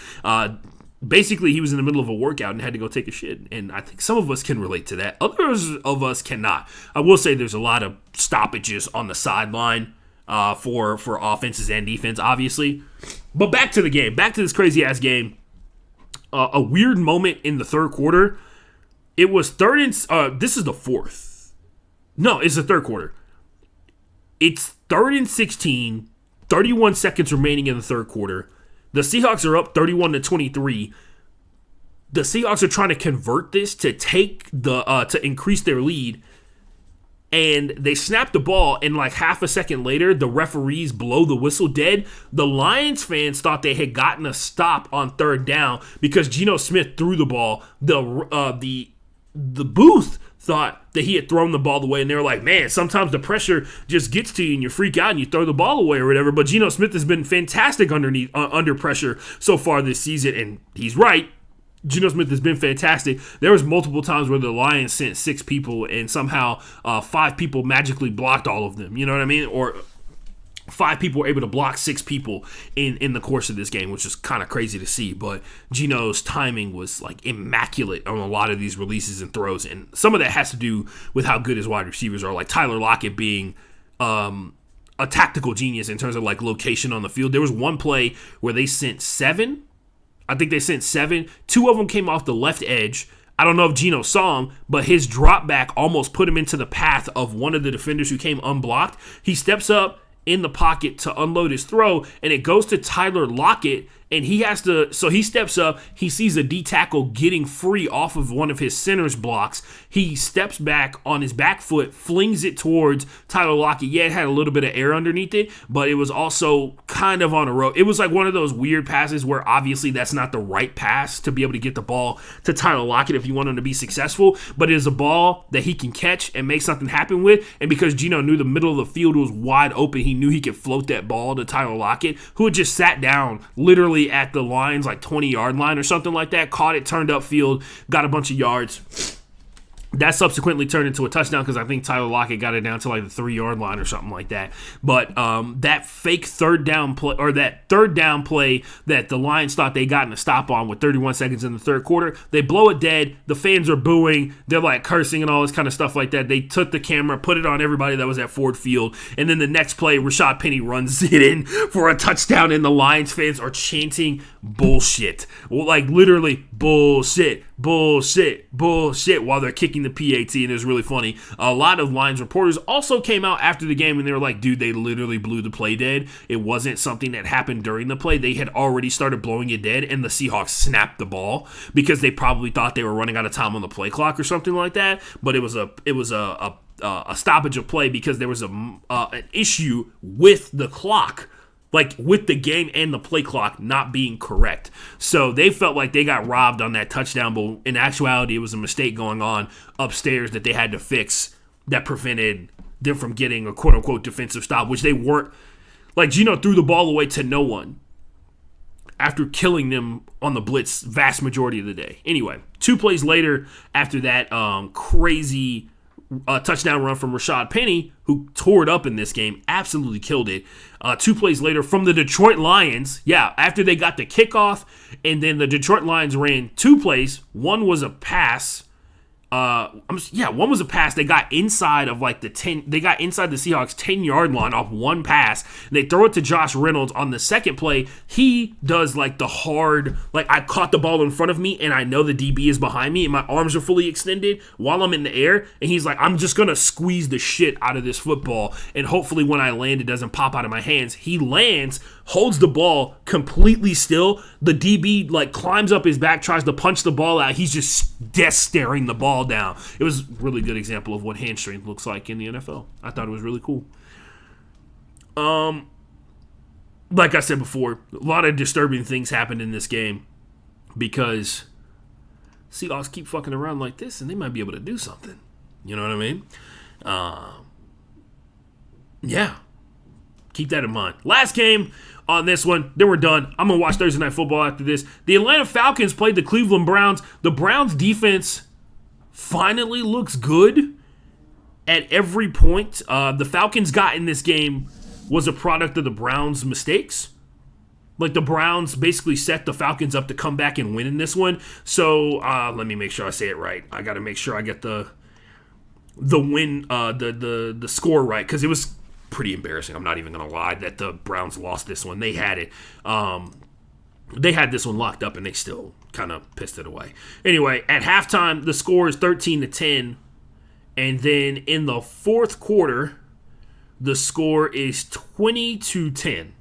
Basically, he was in the middle of a workout and had to go take a shit, and I think some of us can relate to that. Others of us cannot. I will say there's a lot of stoppages on the sideline for offenses and defense, obviously. But back to the game, back to this crazy ass game. A weird moment in the third quarter. It was this is the fourth. No, it's the third quarter. It's 3rd and 16, 31 seconds remaining in the third quarter. The Seahawks are up 31-23. The Seahawks are trying to convert this to take to increase their lead. and they snap the ball, and like half a second later, the referees blow the whistle dead. The Lions fans thought they had gotten a stop on third down because Geno Smith threw the ball. The booth thought that he had thrown the ball away, and they were like, man, sometimes the pressure just gets to you and you freak out and you throw the ball away or whatever. But Geno Smith has been fantastic under pressure so far this season, and he's right. Geno Smith has been fantastic. There was multiple times where the Lions sent 6 people and somehow 5 people magically blocked all of them. You know what I mean? Or 5 people were able to block 6 people in the course of this game, which is kind of crazy to see. But Geno's timing was like immaculate on a lot of these releases and throws. And some of that has to do with how good his wide receivers are. Like Tyler Lockett being a tactical genius in terms of like location on the field. There was one play where they sent 7. I think they sent 7. 2 of them came off the left edge. I don't know if Geno saw him, but his drop back almost put him into the path of one of the defenders who came unblocked. He steps up in the pocket to unload his throw, and it goes to Tyler Lockett, and he has to, so he steps up, he sees a D tackle getting free off of one of his center's blocks. He steps back on his back foot, flings it towards Tyler Lockett. Yeah, it had a little bit of air underneath it, but it was also kind of on a road. It was like one of those weird passes where obviously that's not the right pass to be able to get the ball to Tyler Lockett if you want him to be successful, but it is a ball that he can catch and make something happen with, and because Geno knew the middle of the field was wide open, he knew he could float that ball to Tyler Lockett, who had just sat down literally at the Lions like 20-yard line or something like that, caught it, turned upfield, got a bunch of yards. That subsequently turned into a touchdown because I think Tyler Lockett got it down to like the 3-yard line or something like that. But that fake third down play, or that third down play that the Lions thought they gotten a stop on with 31 seconds in the third quarter, they blow it dead. The fans are booing. They're like cursing and all this kind of stuff like that. They took the camera, put it on everybody that was at Ford Field, and then the next play, Rashad Penny runs it in for a touchdown, and the Lions fans are chanting bullshit. Well, like literally bullshit, bullshit, bullshit while they're kicking the PAT, and it was really funny. A lot of Lions reporters also came out after the game and they were like, dude, they literally blew the play dead. It wasn't something that happened during the play. They had already started blowing it dead, and the Seahawks snapped the ball because they probably thought they were running out of time on the play clock or something like that. But it was a stoppage of play because there was an issue with the clock, like with the game and the play clock not being correct. So they felt like they got robbed on that touchdown, but in actuality, it was a mistake going on upstairs that they had to fix that prevented them from getting a quote-unquote defensive stop, which they weren't. Like, Geno threw the ball away to no one after killing them on the blitz vast majority of the day. Anyway, 2 plays later after that crazy touchdown run from Rashad Penny, who tore it up in this game, absolutely killed it. 2 plays later from the Detroit Lions, after they got the kickoff, and then the Detroit Lions ran 2 plays. One was a pass. One was a pass. They got inside of like the 10. They got inside the Seahawks 10-yard line off one pass. They throw it to Josh Reynolds on the second play. He does like the hard, like I caught the ball in front of me and I know the DB is behind me and my arms are fully extended while I'm in the air. And he's like, I'm just gonna squeeze the shit out of this football, and hopefully when I land, it doesn't pop out of my hands. He lands, holds the ball completely still. The DB like climbs up his back, tries to punch the ball out. He's just death staring the ball down. It was a really good example of what hand strength looks like in the NFL. I thought it was really cool. Like I said before, a lot of disturbing things happened in this game because Seahawks keep fucking around like this and they might be able to do something. You know what I mean? Keep that in mind. Last game on this one, then we're done. I'm going to watch Thursday Night Football after this. The Atlanta Falcons played the Cleveland Browns. The Browns defense finally looks good at every point. The Falcons got in this game was a product of the Browns' mistakes. Like the Browns basically set the Falcons up to come back and win in this one. So let me make sure I say it right. I got to make sure I get the win, the score right, because it was pretty embarrassing. I'm not even going to lie that the Browns lost this one. They had it. They had this one locked up and they still kind of pissed it away. Anyway, at halftime, the score is 13-10. And then in the fourth quarter, the score is 20-10.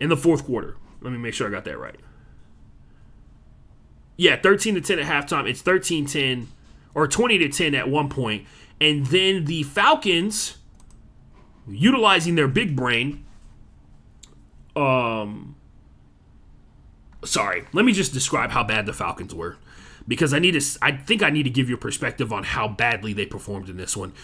In the fourth quarter. Let me make sure I got that right. 13-10 at halftime. It's 13-10 or 20-10 at one point. And then the Falcons, utilizing their big brain, sorry, let me just describe how bad the Falcons were, because I think I need to give you a perspective on how badly they performed in this one.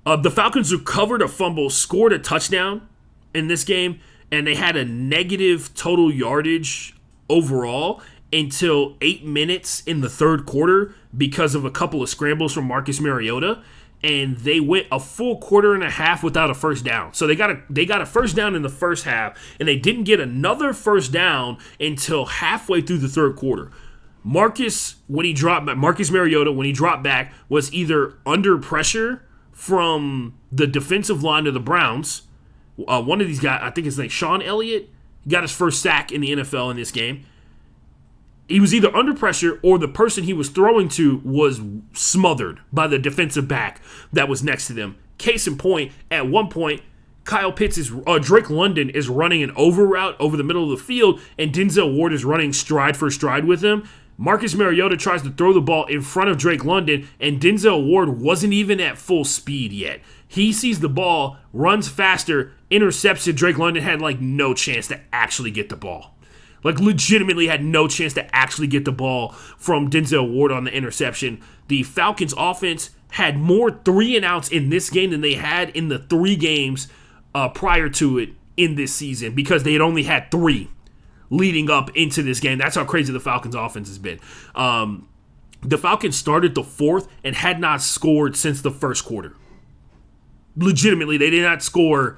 The Falcons recovered a fumble, scored a touchdown in this game, and they had a negative total yardage overall until 8 minutes in the third quarter because of a couple of scrambles from Marcus Mariota, and they went a full quarter and a half without a first down. So they got a first down in the first half, and they didn't get another first down until halfway through the third quarter. Marcus Mariota, when he dropped back, was either under pressure from the defensive line of the Browns. One of these guys, I think his name Sean Elliott, got his first sack in the NFL in this game. He was either under pressure or the person he was throwing to was smothered by the defensive back that was next to them. Case in point, at one point, Drake London is running an over route over the middle of the field, and Denzel Ward is running stride for stride with him. Marcus Mariota tries to throw the ball in front of Drake London, and Denzel Ward wasn't even at full speed yet. He sees the ball, runs faster, intercepts it. Drake London had no chance to actually get the ball. Legitimately had no chance to actually get the ball from Denzel Ward on the interception. The Falcons offense had more 3-and-outs in this game than they had in the 3 games prior to it in this season, because they had only had 3 leading up into this game. That's how crazy the Falcons offense has been. The Falcons started the fourth and had not scored since the first quarter. Legitimately, they did not score.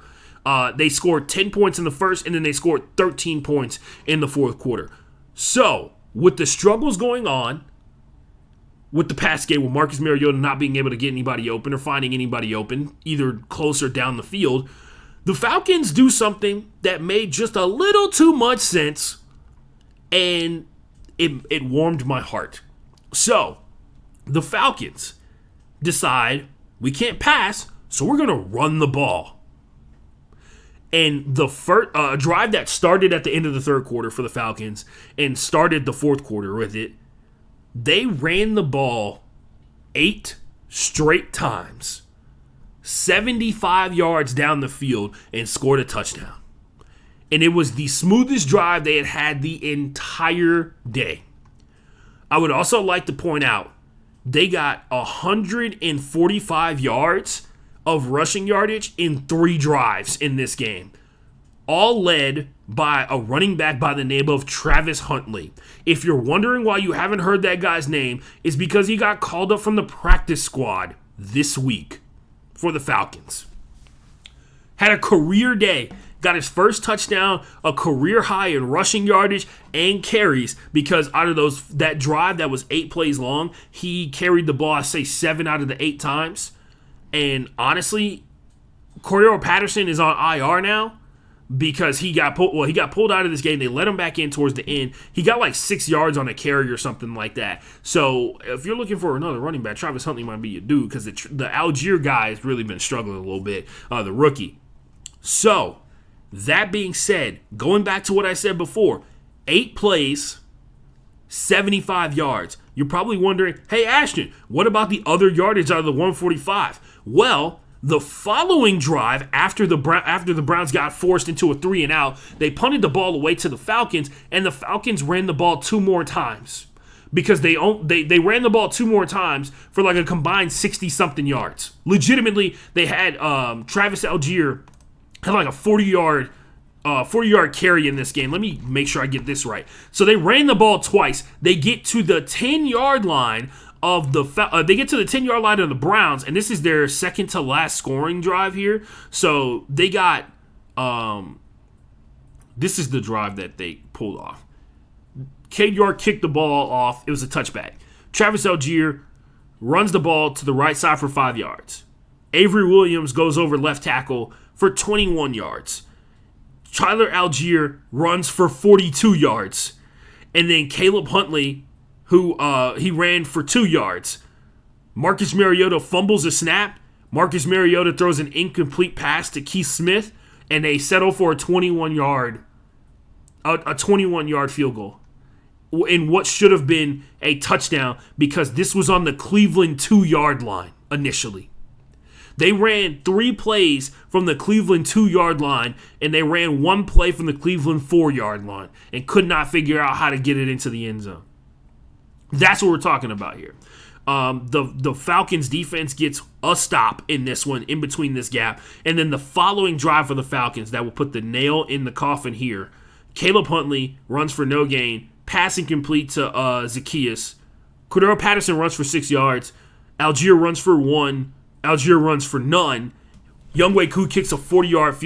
They scored 10 points in the first, and then they scored 13 points in the fourth quarter. So, with the struggles going on with the pass game, with Marcus Mariota not being able to get anybody open or finding anybody open, either close or down the field, the Falcons do something that made just a little too much sense, and it warmed my heart. So, the Falcons decide we can't pass, so we're going to run the ball. And the first drive that started at the end of the third quarter for the Falcons and started the fourth quarter with it, they ran the ball 8 straight times, 75 yards down the field, and scored a touchdown. And it was the smoothest drive they had had the entire day. I would also like to point out they got 145 yards of rushing yardage in 3 drives in this game, all led by a running back by the name of Travis Huntley. If you're wondering why you haven't heard that guy's name, it's because he got called up from the practice squad this week for the Falcons. Had a career day, got his first touchdown, a career high in rushing yardage and carries, because out of that drive that was 8 plays long, he carried the ball, I say 7 out of the 8 times. And honestly, Cordero Patterson is on IR now because he got pulled out of this game. They let him back in towards the end. He got 6 yards on a carry or something like that. So if you're looking for another running back, Travis Huntley might be your dude, because the Algier guy has really been struggling a little bit, the rookie. So that being said, going back to what I said before, 8 plays, 75 yards. You're probably wondering, hey, Ashton, what about the other yardage out of the 145? Well, the following drive, after the Browns got forced into a 3-and-out, they punted the ball away to the Falcons, and the Falcons ran the ball 2 more times, because they ran the ball 2 more times for a combined 60-something yards. Legitimately, they had Travis Algier had a 40-yard carry in this game. Let me make sure I get this right. So they ran the ball twice. They get to the 10-yard line of the they get to the 10-yard line of the Browns, and this is their second to last scoring drive here. So they got this is the drive that they pulled off. Cade York kicked the ball off. It was a touchback. Travis Algier runs the ball to the right side for 5 yards. Avery Williams goes over left tackle for 21 yards. Tyler Algier runs for 42 yards. And then Caleb Huntley, who he ran for 2 yards. Marcus Mariota fumbles a snap. Marcus Mariota throws an incomplete pass to Keith Smith, and they settle for a 21-yard field goal in what should have been a touchdown, because this was on the Cleveland 2-yard line initially. They ran 3 plays from the Cleveland 2-yard line, and they ran 1 play from the Cleveland 4-yard line and could not figure out how to get it into the end zone. That's what we're talking about here. The Falcons defense gets a stop in this one, in between this gap, and then the following drive for the Falcons that will put the nail in the coffin here. Caleb Huntley runs for no gain, passing complete to Zacchaeus. Cordero Patterson runs for 6 yards. Algier runs for 1. Algier runs for none. Younghoe Koo kicks a 45-yard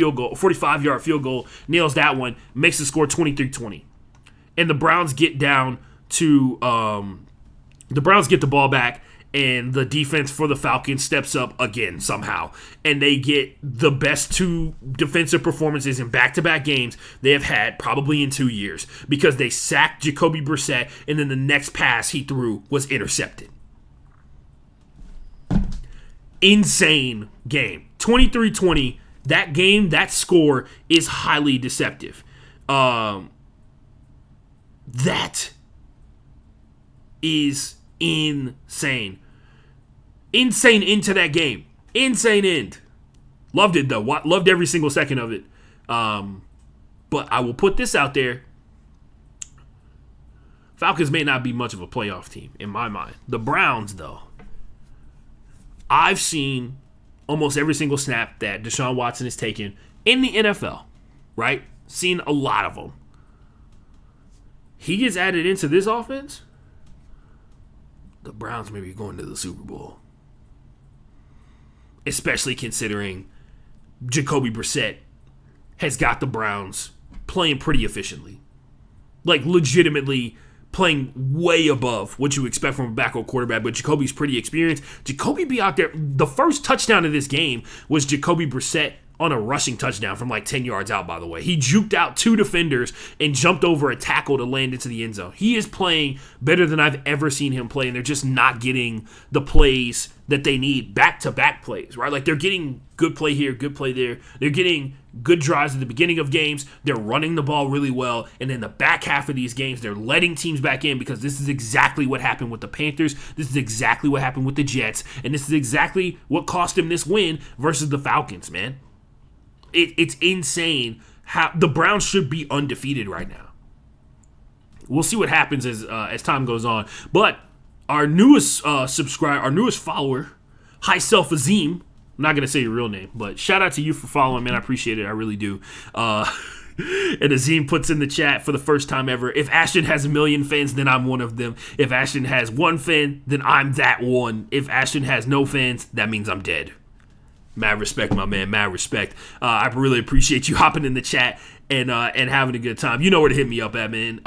field goal, nails that one, makes the score 23-20. And the Browns get down to the Browns get the ball back, and the defense for the Falcons steps up again somehow. And they get the best 2 defensive performances in back-to-back games they have had probably in 2 years, because they sacked Jacoby Brissett, and then the next pass he threw was intercepted. Insane game. 23-20. That game, that score is highly deceptive. That is insane. Insane into that game. Insane end. Loved it, though. Loved every single second of it. But I will put this out there. Falcons may not be much of a playoff team, in my mind. The Browns, though. I've seen almost every single snap that Deshaun Watson has taken in the NFL, right? Seen a lot of them. He gets added into this offense, the Browns may be going to the Super Bowl. Especially considering Jacoby Brissett has got the Browns playing pretty efficiently. Like, legitimately playing way above what you expect from a backup quarterback, but Jacoby's pretty experienced. Jacoby be out there. The first touchdown of this game was Jacoby Brissett on a rushing touchdown from like 10 yards out, by the way. He juked out 2 defenders and jumped over a tackle to land into the end zone. He is playing better than I've ever seen him play, and they're just not getting the plays that they need, back-to-back plays, right? Like, they're getting good play here, good play there. They're getting good drives at the beginning of games. They're running the ball really well, and then the back half of these games, they're letting teams back in, because this is exactly what happened with the Panthers. This is exactly what happened with the Jets, and this is exactly what cost them this win versus the Falcons, man. It's insane how the Browns should be undefeated right now. We'll see what happens as time goes on. But our newest subscriber, our newest follower, High Self Azim, I'm not going to say your real name, but shout out to you for following, man. I appreciate it. I really do. And Azim puts in the chat for the first time ever, if Ashton has 1 million fans, then I'm one of them. If Ashton has 1 fan, then I'm that one. If Ashton has no fans, that means I'm dead. Mad respect, my man. Mad respect. I really appreciate you hopping in the chat and having a good time. You know where to hit me up at, man.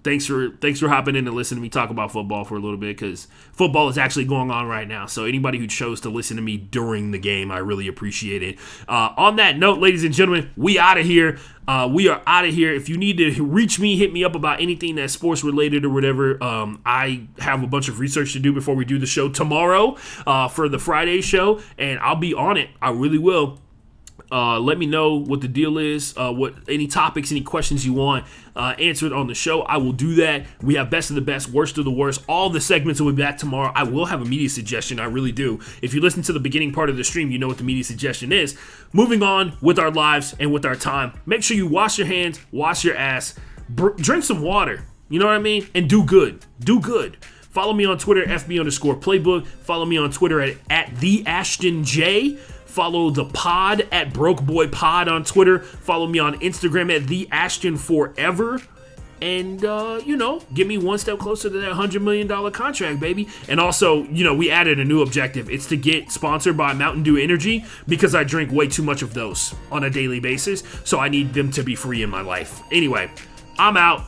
Thanks for hopping in and listening to me talk about football for a little bit, because football is actually going on right now. So anybody who chose to listen to me during the game, I really appreciate it. On that note, ladies and gentlemen, we out of here. We are out of here. If you need to reach me, hit me up about anything that's sports related or whatever. I have a bunch of research to do before we do the show tomorrow for the Friday show, and I'll be on it. I really will. Let me know what the deal is, what any topics, any questions you want answered on the show. I will do that. We have best of the best, worst of the worst. All the segments will be back tomorrow. I will have a media suggestion. I really do. If you listen to the beginning part of the stream, you know what the media suggestion is. Moving on with our lives and with our time. Make sure you wash your hands, wash your ass, drink some water. You know what I mean? And do good. Do good. Follow me on Twitter, FB_playbook. Follow me on Twitter at TheAshtonJ. Follow the pod at BrokeBoyPod on Twitter. Follow me on Instagram at TheAshtonForever. And, get me one step closer to that $100 million contract, baby. And also, we added a new objective. It's to get sponsored by Mountain Dew Energy, because I drink way too much of those on a daily basis. So I need them to be free in my life. Anyway, I'm out.